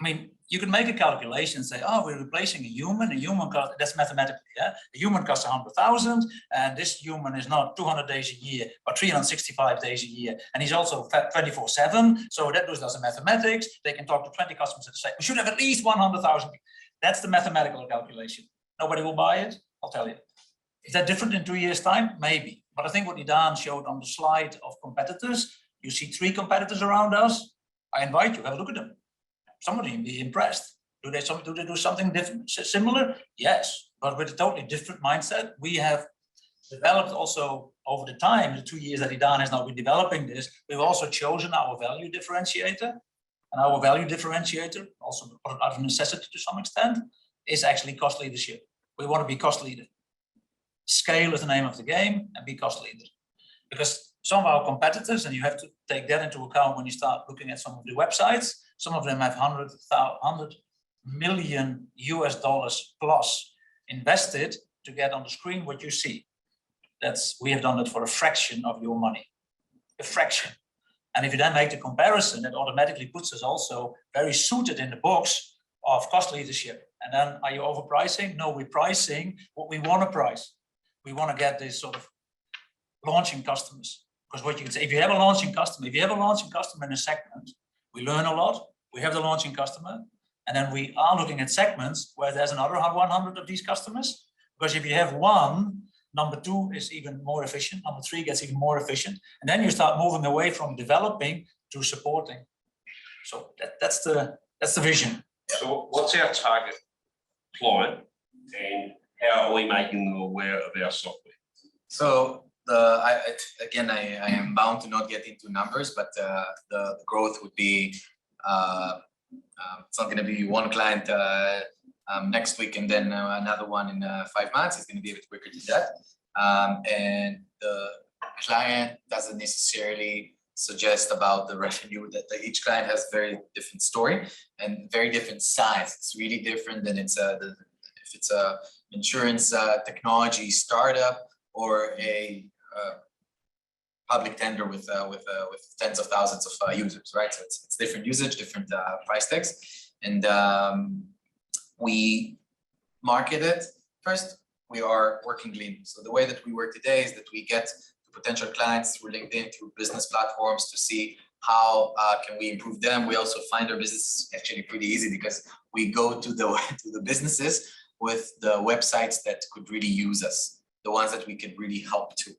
I mean, you can make a calculation and say, oh, we're replacing a human. A human cost, that's mathematically, yeah. A human costs 100,000, and this human is not 200 days a year, but 365 days a year, and he's also 24/7. So that does the mathematics. They can talk to 20 customers and say, we should have at least 100,000. That's the mathematical calculation. Nobody will buy it. I'll tell you. Is that different in 2 years' time? Maybe. But I think what Idan showed on the slide of competitors, you see 3 competitors around us. I invite you, have a look at them. Somebody will be impressed. Do they do something different, similar? Yes, but with a totally different mindset. We have developed also over the time, the 2 years that Idan has now been developing this, we've also chosen our value differentiator. And our value differentiator, also out of necessity to some extent, is actually cost leadership. We want to be cost leader. Scale is the name of the game, and be cost leader. Because some of our competitors, and you have to take that into account when you start looking at some of the websites, some of them have $100 million plus invested to get on the screen what you see. We have done it for a fraction of your money, a fraction. And if you then make the comparison, it automatically puts us also very suited in the box of cost leadership. And then are you overpricing? No, we're pricing what we want to price. We want to get this sort of launching customers. Because what you can say, if you have a launching customer in a segment, we learn a lot. We have the launching customer, and then we are looking at segments where there's another 100 of these customers. Because if you have one, number 2 is even more efficient. Number 3 gets even more efficient, and then you start moving away from developing to supporting. So that's the vision. So what's our target client, and how are we making them aware of our software? So I am bound to not get into numbers, but the growth would be it's not going to be one client next week and then another one in 5 months. It's going to be a bit quicker than that. And the client doesn't necessarily suggest about the revenue. That each client has very different story and very different size. It's really different than if it's a insurance technology startup or a public tender with tens of thousands of users, right? So it's different usage, different price tags, and we market it. First, we are working lean. So the way that we work today is that we get to potential clients through LinkedIn, through business platforms, to see how can we improve them. We also find our business actually pretty easy because we go to the businesses with the websites that could really use us, the ones that we could really help to.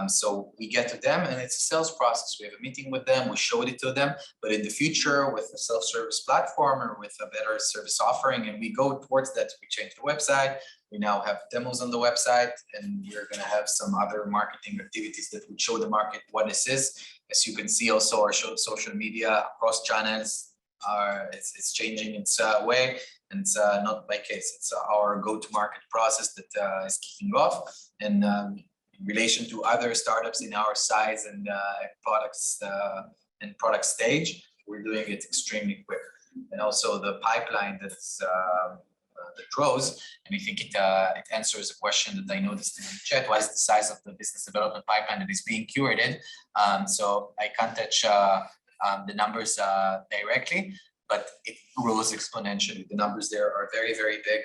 So we get to them and it's a sales process. We have a meeting with them, we showed it to them, but in the future with a self-service platform or with a better service offering, and we go towards that, we change the website. We now have demos on the website, and we're gonna have some other marketing activities that would show the market what this is. As you can see also our social media across channels it's changing its way, and it's not by case, it's our go-to-market process that is kicking off. And in relation to other startups in our size and products and product stage, we're doing it extremely quick. And also the pipeline that's that grows, and we think it answers a question that I noticed in the chat: what is the size of the business development pipeline that is being curated? So I can't touch the numbers directly, but it grows exponentially. The numbers there are very, very big.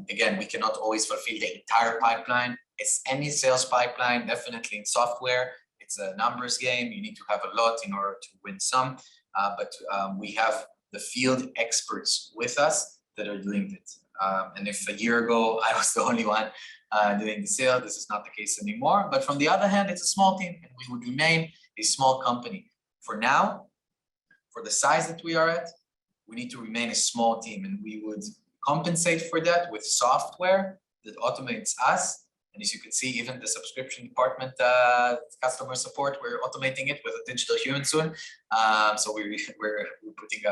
Again, we cannot always fulfill the entire pipeline. It's any sales pipeline, definitely in software. It's a numbers game. You need to have a lot in order to win some, but we have the field experts with us that are doing it. And if a year ago I was the only one doing the sale, this is not the case anymore. But from the other hand, it's a small team, and we would remain a small company. For now, for the size that we are at, we need to remain a small team, and we would compensate for that with software that automates us. And as you can see, even the subscription department, customer support, we're automating it with a digital human soon. So we're putting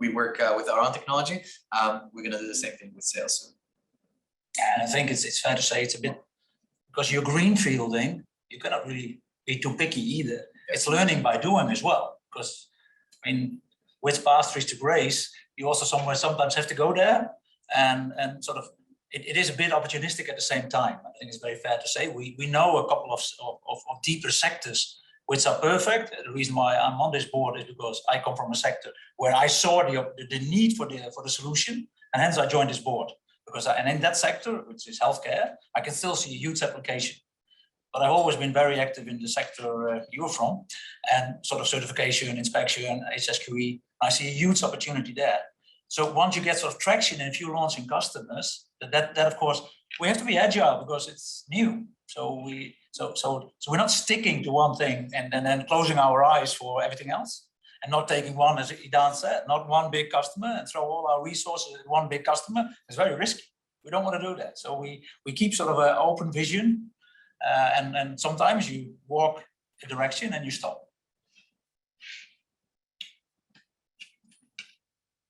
we work with our own technology. We're gonna do the same thing with sales soon. And I think it's fair to say it's a bit, because you're greenfielding, you cannot really be too picky either. It's learning by doing as well, because I mean, with path trees to grace, you also sometimes have to go there, and sort of it is a bit opportunistic at the same time. I think it's very fair to say we know a couple of deeper sectors which are perfect. The reason why I'm on this board is because I come from a sector where I saw the need for the solution, and hence I joined this board. And in that sector, which is healthcare, I can still see a huge application. But I've always been very active in the sector you're from, and sort of certification, inspection, HSQE. I see a huge opportunity there. So once you get sort of traction and a few launching customers, that of course we have to be agile because it's new. So we're not sticking to one thing and then closing our eyes for everything else, and not taking one, as Idan said, not one big customer and throw all our resources at one big customer. It's very risky. We don't want to do that. So we keep sort of an open vision, and sometimes you walk a direction and you stop.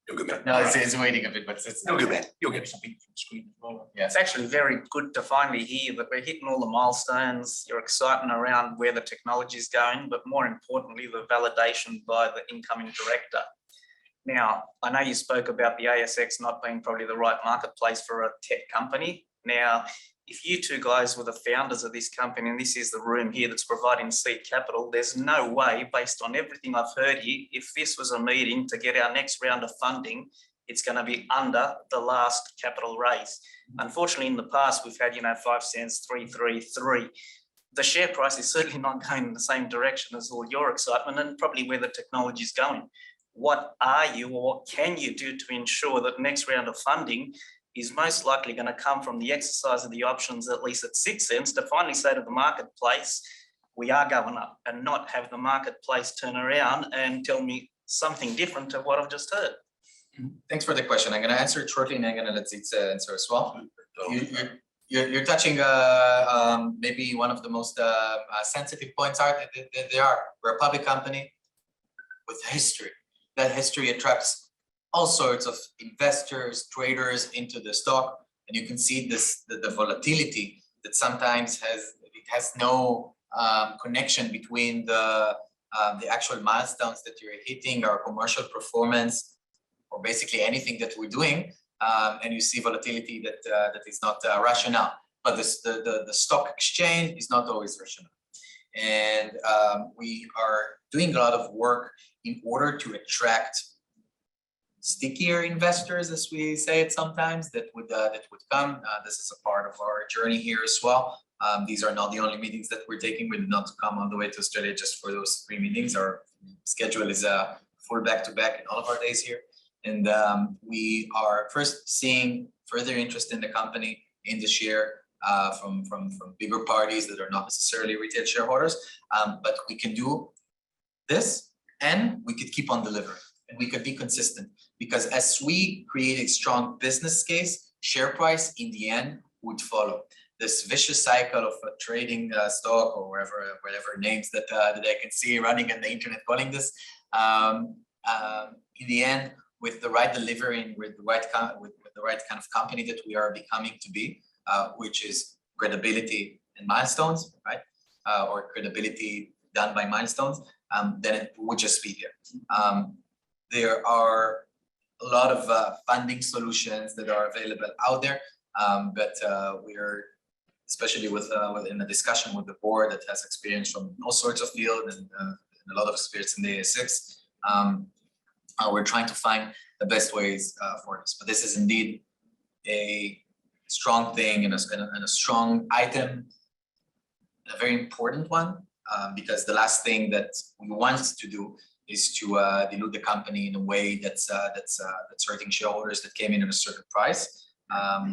You're good, man. No, it's waiting a bit, but it's You're good, man. You'll Maybe get some people from the screen as well. yeah. It's actually very good to finally hear that we're hitting all the milestones, your excitement around where the technology is going, but more importantly, the validation by the incoming director. Now, I know you spoke about the ASX not being probably the right marketplace for a tech company. Now, if you two guys were the founders of this company, and this is the room here that's providing seed capital, there's no way, based on everything I've heard here, if this was a meeting to get our next round of funding, it's going to be under the last capital raise. Unfortunately, in the past, we've had, 5 cents, 333. The share price is certainly not going in the same direction as all your excitement and probably where the technology is going. What are you, or what can you do to ensure that next round of funding is most likely going to come from the exercise of the options, at least at 6 cents, to finally say to the marketplace, we are going up, and not have the marketplace turn around and tell me something different to what I've just heard? Thanks for the question. I'm going to answer it shortly, and I'm going to let Zitza answer as well. You're touching maybe one of the most sensitive points are that they are. We're a public company with history. That history attracts all sorts of investors, traders into the stock, and you can see the volatility that sometimes has no connection between the actual milestones that you're hitting, our commercial performance, or basically anything that we're doing, and you see volatility that is not rational. But the stock exchange is not always rational, and we are doing a lot of work in order to attract stickier investors, as we say it sometimes, that would come. This is a part of our journey here as well. These are not the only meetings that we're taking. We did not come all the way to Australia just for those 3 meetings. Our schedule is full back-to-back in all of our days here. And we are first seeing further interest in the company, in the share. from bigger parties that are not necessarily retail shareholders. But we can do this, and we could keep on delivering, and we could be consistent, because as we create a strong business case, share price in the end would follow. This vicious cycle of trading stock or whatever names that I can see running on the internet calling this, in the end, with the right delivery and with the right kind of company that we are becoming to be, which is credibility and milestones, right? Or credibility done by milestones, then it would just be there. There are a lot of funding solutions that are available out there, but we are, especially within a discussion with the board that has experience from all sorts of fields and a lot of experience in the ASX, we're trying to find the best ways for this. But this is indeed a strong thing and a strong item, a very important one, because the last thing that we want to do is to dilute the company in a way that's hurting shareholders that came in at a certain price.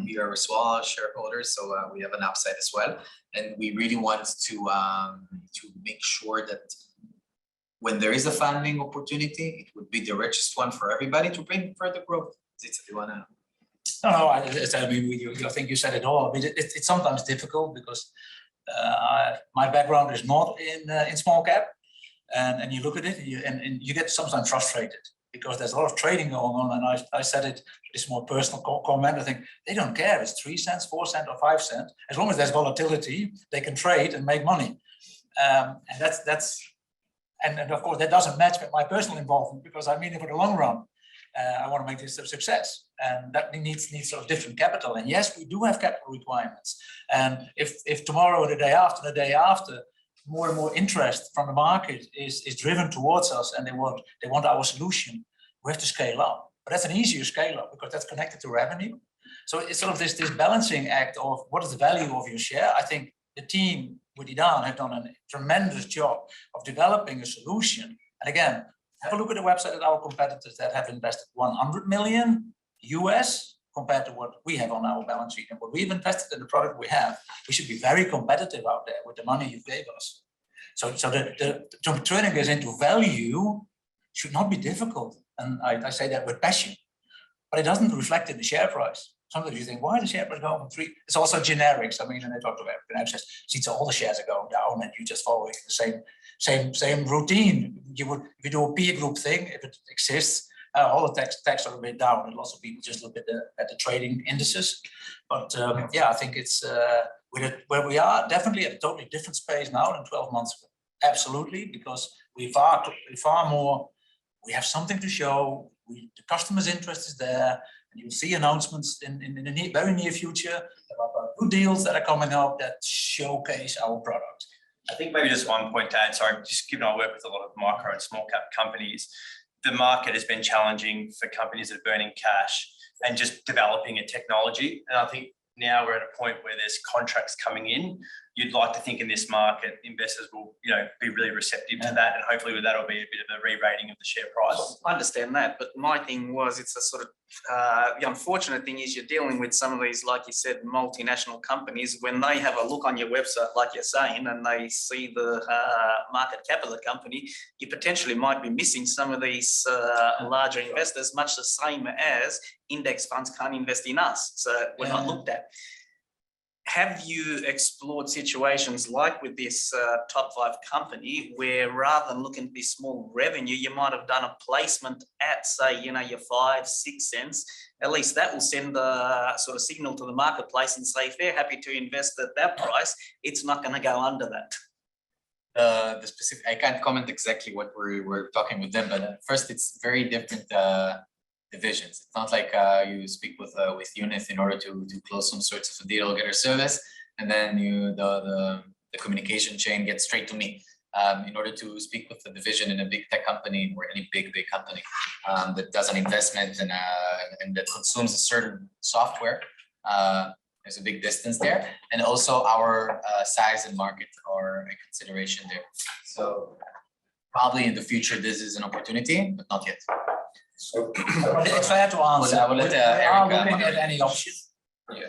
We are small shareholders, so we have an upside as well, and we really want to make sure that when there is a funding opportunity, it would be the richest one for everybody to bring further growth. Zitza, do you wanna? No, I mean, I think you said it all. I mean, it's sometimes difficult because my background is not in small cap, and you look at it and you get sometimes frustrated because there's a lot of trading going on. And I said it, this more personal comment. I think they don't care. It's 3 cents, 4 cents, or 5 cents. As long as there's volatility, they can trade and make money. And and of course that doesn't match with my personal involvement because I'm in it for the long run. I want to make this a success, and that needs sort of different capital. And yes, we do have capital requirements. And if tomorrow or the day after, more and more interest from the market is driven towards us, and they want our solution, we have to scale up. But that's an easier scale up because that's connected to revenue. So it's sort of this balancing act of what is the value of your share. I think the team with Idan have done a tremendous job of developing a solution. And again, have a look at the website of our competitors that have invested $100 million US compared to what we have on our balance sheet and what we've invested in the product we have. We should be very competitive out there with the money you gave us. So turning this into value should not be difficult. And I say that with passion, but it doesn't reflect in the share price. Sometimes you think, why is the share price going from 3? It's also generics. I mean, and I talked about it, so all the shares are going down and you just following the same routine. If you do a peer group thing, if it exists, all the tax are a bit down, and lots of people just look at the trading indices. But yeah, I think it's where we are definitely at a totally different space now than 12 months ago. Absolutely, because we far more. We have something to show. The customer's interest is there, and you'll see announcements in the very near future about good deals that are coming up that showcase our product. I think maybe just one point to add, sorry, just given I work with a lot of micro and small cap companies, the market has been challenging for companies that are burning cash and just developing a technology. And I think now we're at a point where there's contracts coming in. You'd like to think in this market, investors will, be really receptive to that, and hopefully with that will be a bit of a re-rating of the share price. I understand that, but my thing was, it's a sort of the unfortunate thing is you're dealing with some of these, like you said, multinational companies. When they have a look on your website, like you're saying, and they see the market cap of the company, you potentially might be missing some of these larger investors, much the same as index funds can't invest in us. So we're not looked at. Have you explored situations like with this top 5 company where rather than looking at this small revenue, you might have done a placement at, say, your 5-6 cents? At least that will send a sort of signal to the marketplace and say, if they're happy to invest at that price, it's not going to go under that. The specific, I can't comment exactly what we're talking with them, but first it's very different divisions. It's not like you speak with UNITH in order to close some sorts of a deal or get a service, and then the communication chain gets straight to me. In order to speak with the division in a big tech company or any big company that does an investment and that consumes a certain software, there's a big distance there, and also our size and market are a consideration there. So probably in the future this is an opportunity, but not yet. So it's fair to answer. I will let we are looking at any option. Yeah.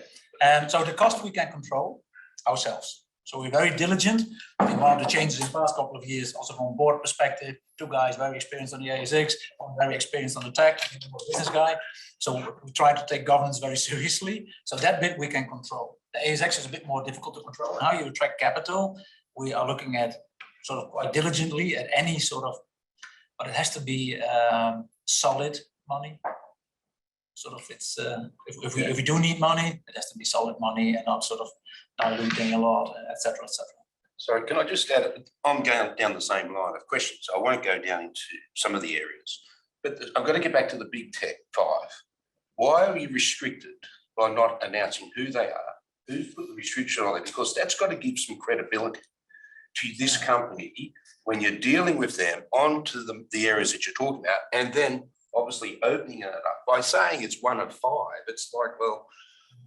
So the cost we can control ourselves. So we're very diligent. I think one of the changes in the past couple of years, also from a board perspective, 2 guys very experienced on the ASX, one very experienced on the tech, more business guy. So we try to take governance very seriously. So that bit we can control. The ASX is a bit more difficult to control. How you attract capital, we are looking at sort of quite diligently at any sort of, but it has to be solid money. Sort of, it's if we do need money, it has to be solid money and not sort of diluting a lot, etc., etc. So can I just add, I'm going down the same line of questions. I won't go down into some of the areas, but I've got to get back to the big tech 5. Why are we restricted by not announcing who they are? Who's put the restriction on it? Because that's got to give some credibility to this company when you're dealing with them onto the areas that you're talking about, and then obviously opening it up by saying it's 1 of 5. It's like, well,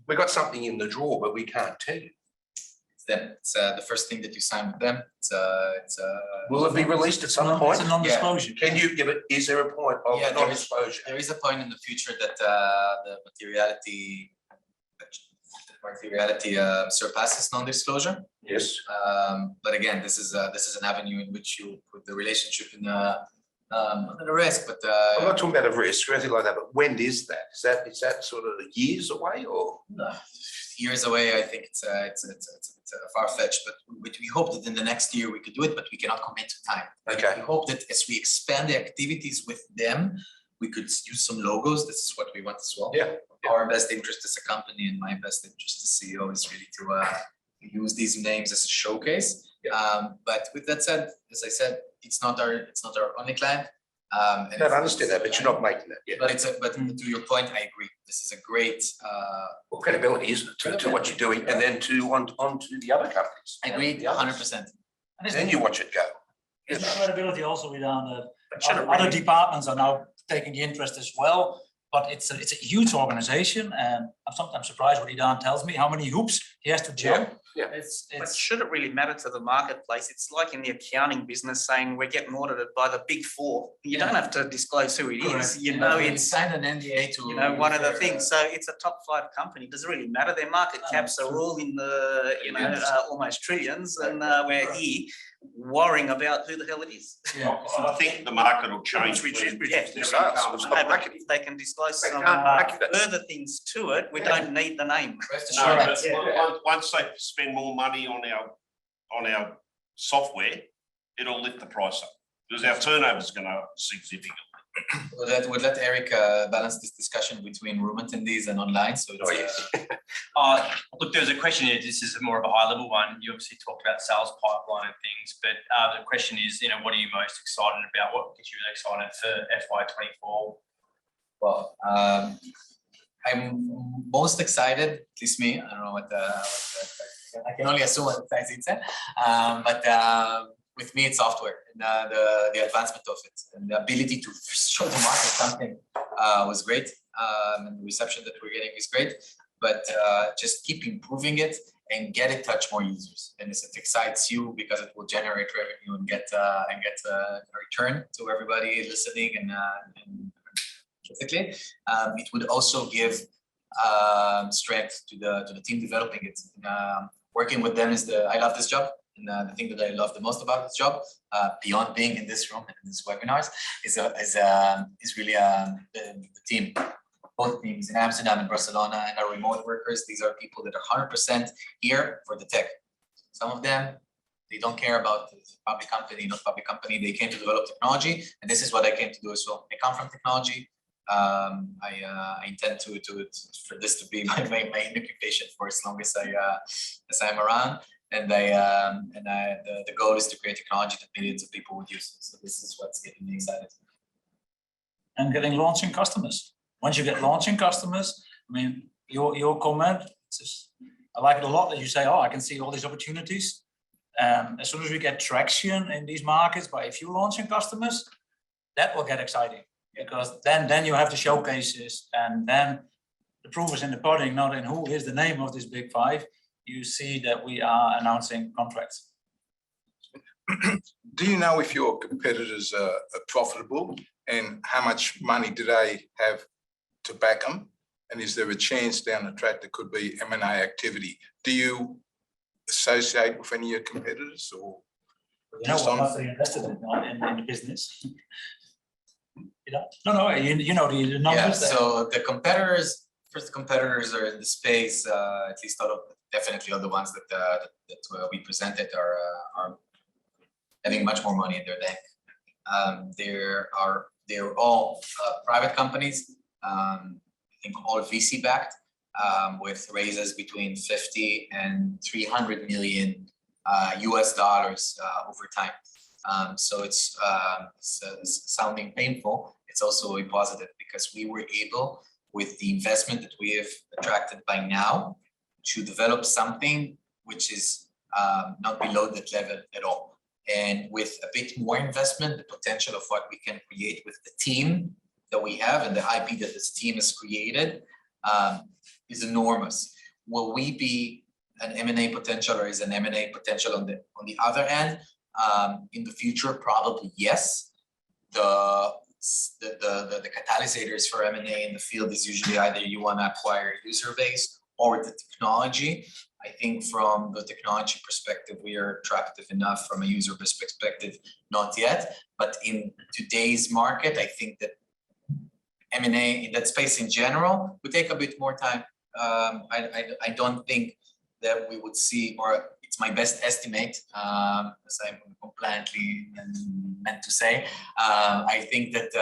we got something in the drawer, but we can't tell you. It's them. It's the first thing that you sign with them. Will it be released at some point? It's a non-disclosure. Can you give it? Is there a point of non-disclosure? There is a point in the future that the materiality surpasses non-disclosure. Yes. But again, this is an avenue in which you put the relationship in under the risk. But I'm not talking about a risk or anything like that. But when is that? Is that sort of years away or? Years away? I think it's far-fetched. But we hope that in the next year we could do it, but we cannot commit to time. Okay. We hope that as we expand the activities with them, we could use some logos. This is what we want as well. Yeah. Our best interest as a company and my best interest as CEO is really to use these names as a showcase. Yeah. But with that said, as I said, it's not our only client. I don't understand that, but you're not making that yet. But to your point, I agree. This is a great Well, credibility is to what you're doing, and then on to the other companies. I agree 100%. Then you watch it go. It's the credibility also with But other departments are now taking the interest as well. But it's a huge organization, and I'm sometimes surprised when Idan tells me how many hoops he has to jump. Yeah. But should it really matter to the marketplace? It's like in the accounting business saying we're getting audited by the big 4. You don't have to disclose who it is. You know, we it's signed an NDA to one of the things. So it's a top 5 company. Does it really matter? Their market caps are all in the almost trillions, and we're here worrying about who the hell it is. Yeah. I think the market will change. Which is No, but if they can disclose They some can't market it. further things to it, we don't need the name. Rest No, assured. but once they spend more money on our software, it'll lift the price up because our turnover is going to significantly. We'll let Eric balance this discussion between room attendees and online. So it's, Look, there's a question here. This is more of a high level one. You obviously talked about sales pipeline and things, but the question is, what are you most excited about? What gets you really excited for FY24? well, I'm most excited, at least me. I don't know what I can only assume what Taxi said. But with me, it's software and the advancement of it and the ability to show the market something was great. And the reception that we're getting is great. But just keep improving it and get it touch more users. And it excites you because it will generate revenue and get a return to everybody listening and specifically. It would also give strength to the team developing it. Working with them I love this job. And the thing that I love the most about this job, beyond being in this room and in these webinars, is really the team. Both teams in Amsterdam and Barcelona and our remote workers. These are people that are 100% here for the tech. Some of them, they don't care about the public company, not public company. They came to develop technology, and this is what I came to do as well. I come from technology. I intend for this to be my occupation for as long as I'm around. And the goal is to create technology that millions of people would use. So this is what's getting me excited. And getting launching customers. Once you get launching customers, I mean, your comment, I like it a lot that you say, I can see all these opportunities. As soon as we get traction in these markets by a few launching customers, that will get exciting because then you have the showcases and then the proof is in the pudding, not in who is the name of this big 5. You see that we are announcing contracts. Do you know if your competitors are profitable and how much money do they have to back them? and is there a chance down the track there could be M&A activity? Do you associate with any of your competitors or? You know, what much they invested in the business. You know, you know the numbers. Yeah, there. so the competitors are in the space, at least definitely all the ones that we presented are having much more money in their bank. They're all private companies, I think all VC backed, with raises between 50 and 300 million US dollars over time. So it's sounding painful. It's also a positive because we were able, with the investment that we have attracted by now, to develop something which is not below that level at all. And with a bit more investment, the potential of what we can create with the team that we have and the IP that this team has created is enormous. Will we be an M&A potential, or is an M&A potential on the other end? In the future, probably yes. The catalysts for M&A in the field is usually either you want to acquire a user base or the technology. I think from the technology perspective, we are attractive enough. From a user base perspective, not yet. But in today's market, I think that M&A in that space in general would take a bit more time. I don't think that we would see, or it's my best estimate, as I'm compliantly meant to say. I think that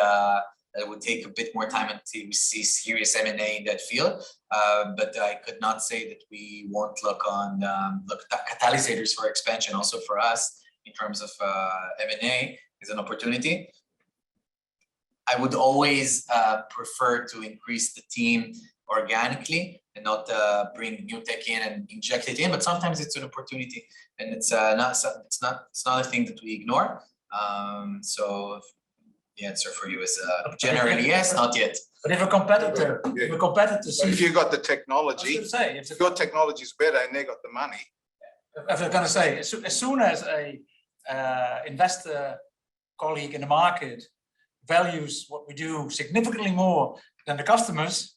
it would take a bit more time until we see serious M&A in that field. But I could not say that we won't look at catalysts for expansion also for us in terms of M&A is an opportunity. I would always prefer to increase the team organically and not bring new tech in and inject it in, but sometimes it's an opportunity, and it's not a thing that we ignore. So the answer for you is generally yes, not yet. But if a competitor, But sees, if you got the I was technology, gonna say, if your technology is better and they got the money, I was gonna say, as soon as a investor colleague in the market values what we do significantly more than the customers,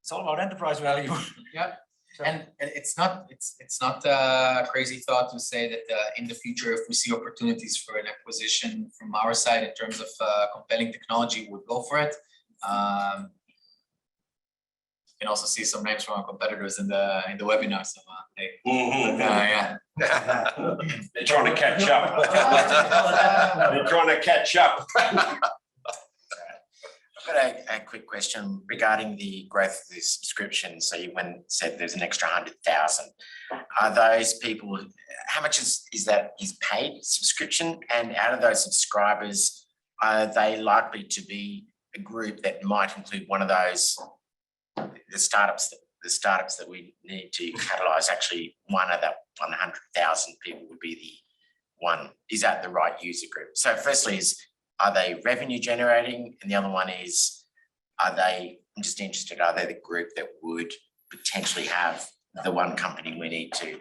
it's all about enterprise value. Yeah. So- And it's not a crazy thought to say that in the future, if we see opportunities for an acquisition from our side in terms of compelling technology, we'll go for it. You can also see some names from our competitors in the webinar. So hey, yeah. They're trying to catch up. They're trying to catch up. I've got a quick question regarding the growth of this subscription. So you said there's an extra 100,000. Are those people, how much is paid subscription? And out of those subscribers, are they likely to be a group that might include one of those, the startups that we need to catalyze? Actually, one of that 100,000 people would be the one. Is that the right user group? So firstly are they revenue generating? And the other one is, I'm just interested, are they the group that would potentially have the one company we need to?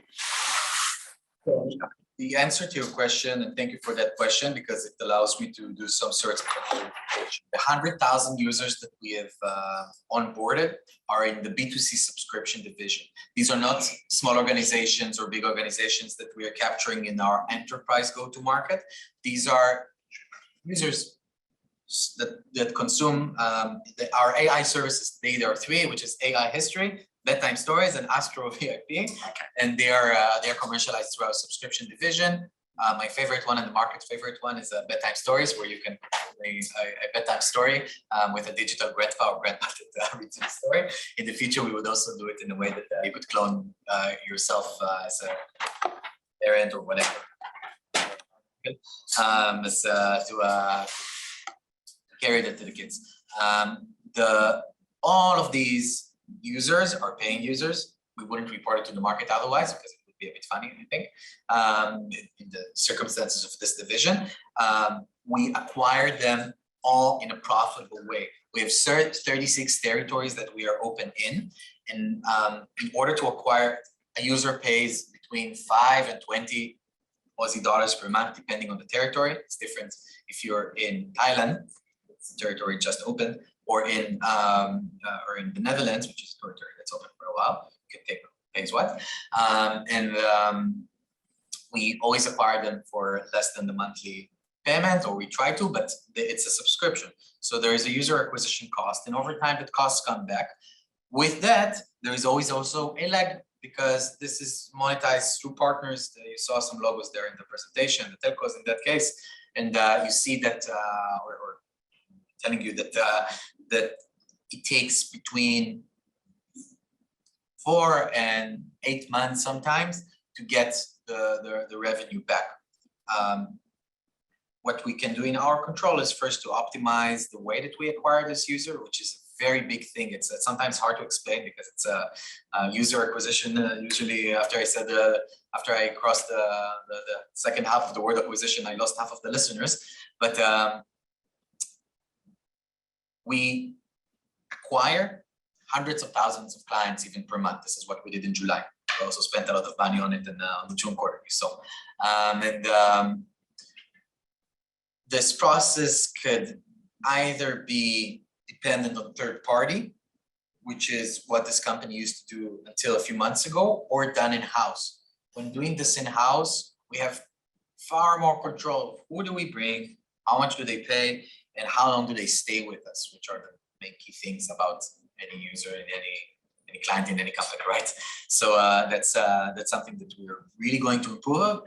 The answer to your question, and thank you for that question, because it allows me to do some sort of clarification. The 100,000 users that we have onboarded are in the B2C subscription division. These are not small organizations or big organizations that we are capturing in our enterprise go-to-market. These are users that consume our AI services. There are three, which is AI History, Bedtime Stories, and Astro VIP, and they are commercialized through our subscription division. My favorite one and the market's favorite one is Bedtime Stories, where you can play a bedtime story with a digital grandpa or grandma that reads the story. In the future, we would also do it in a way that you could clone yourself as a parent or whatever. To carry that to the kids. All of these users are paying users. We wouldn't report it to the market otherwise, because it would be a bit funny, I think, in the circumstances of this division. We acquired them all in a profitable way. We have 36 territories that we are open in, and in order to acquire, a user pays between 5 and 20 Aussie dollars per month, depending on the territory. It's different if you're in Thailand, it's a territory just opened, or in the Netherlands, which is a territory that's open for a while. You can take pays what, we always acquire them for less than the monthly payment, or we try to, but it's a subscription. So there is a user acquisition cost, and over time that costs come back. With that, there is always also a lag, because this is monetized through partners. You saw some logos there in the presentation, the telcos in that case, and you see that, or telling you that that it takes between 4 and 8 months sometimes to get the revenue back. What we can do in our control is first to optimize the way that we acquire this user, which is a very big thing. It's sometimes hard to explain because it's a user acquisition. Usually after I crossed the second half of the word acquisition, I lost half of the listeners. But we acquire hundreds of thousands of clients even per month. This is what we did in July. We also spent a lot of money on it in the June quarter. So, this process could either be dependent on third party, which is what this company used to do until a few months ago, or done in-house. When doing this in-house, we have far more control of who do we bring, how much do they pay, and how long do they stay with us, which are the main key things about any user in any client in any company, right? So that's something that we're really going to improve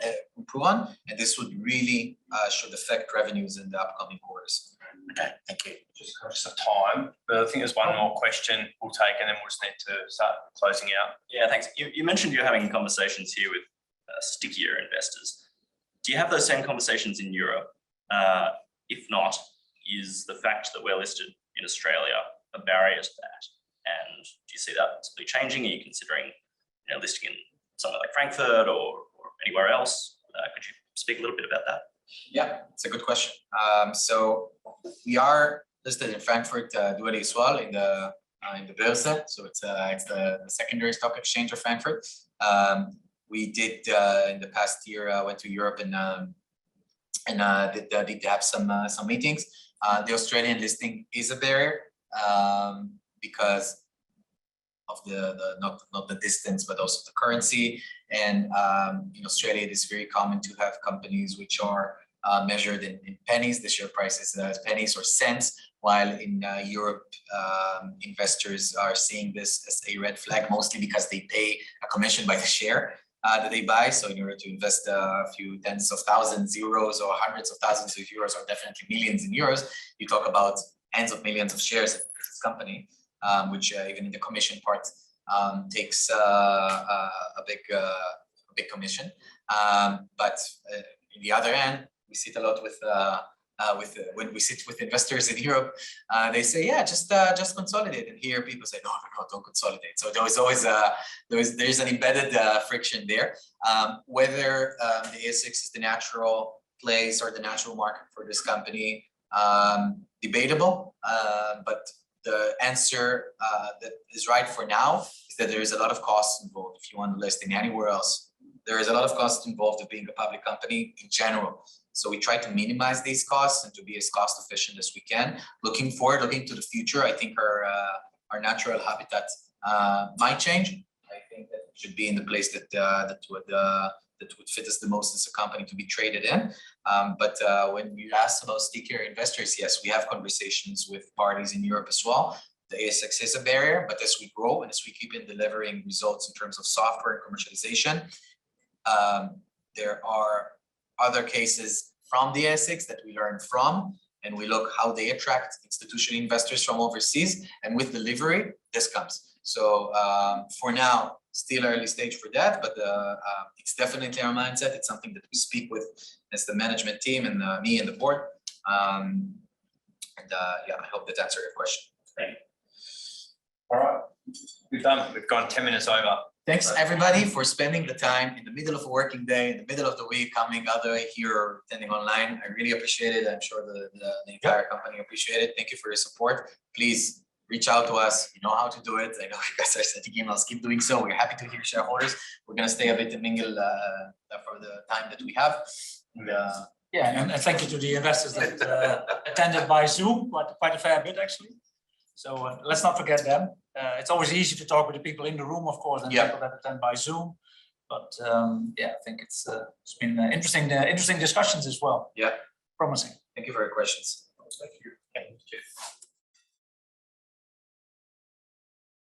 on, and this would really should affect revenues in the upcoming quarters. Okay, thank you. Just conscious of time, but I think there's one more question we'll take, and then we'll just need to start closing out. Yeah, thanks. You mentioned you're having conversations here with stickier investors. Do you have those same conversations in Europe? If not, is the fact that we're listed in Australia a barrier to that? And do you see that possibly changing? Are you considering, listing in somewhere like Frankfurt or anywhere else? Could you speak a little bit about that? Yeah, it's a good question. So we are listed in Frankfurt dually as well in the Börse. So it's the secondary stock exchange of Frankfurt. We did in the past year went to Europe and did have some meetings. The Australian listing is a barrier because of not the distance, but also the currency. And in Australia, it is very common to have companies which are measured in pennies. The share prices as pennies or cents, while in Europe, investors are seeing this as a red flag, mostly because they pay a commission by the share that they buy. So in order to invest a few tens of thousands euros or hundreds of thousands of euros, or definitely millions in euros, you talk about tens of millions of shares in this company, which even in the commission part takes a big commission. But in the other end, we sit a lot with when we sit with investors in Europe, they say, yeah, just consolidate. And here people say, no, don't consolidate. So there is always there's an embedded friction there. Whether the ASX is the natural place or the natural market for this company, debatable. But the answer that is right for now is that there is a lot of costs involved. If you want to list in anywhere else, there is a lot of costs involved of being a public company in general. So we try to minimize these costs and to be as cost efficient as we can. Looking to the future, I think our natural habitat might change. I think that it should be in the place that would fit us the most as a company to be traded in. But when you ask about stickier investors, yes, we have conversations with parties in Europe as well. The ASX is a barrier, but as we grow and as we keep in delivering results in terms of software and commercialization, there are other cases from the ASX that we learn from, and we look how they attract institutional investors from overseas, and with delivery, this comes. So for now, still early stage for that, but it's definitely our mindset. It's something that we speak with as the management team and me and the board. Yeah, I hope that answered your question. Thank you. All right, we've gone 10 minutes over. Thanks everybody for spending the time in the middle of a working day, in the middle of the week, coming all the way here or attending online. I really appreciate it. I'm sure the entire company appreciate it. Thank you for your support. Please reach out to us. You know how to do it. I know you guys are sending emails. Keep doing so. We're happy to hear shareholders. We're going to stay a bit and mingle for the time that we have. And, yeah, and thank you to the investors that attended by Zoom, quite a fair bit actually. So let's not forget them. It's always easy to talk with the people in the room, of course, and Yeah. people that attend by Zoom. But yeah, I think it's been interesting discussions as well. Yeah. Promising. Thank you for your questions. Thank you. Thank you.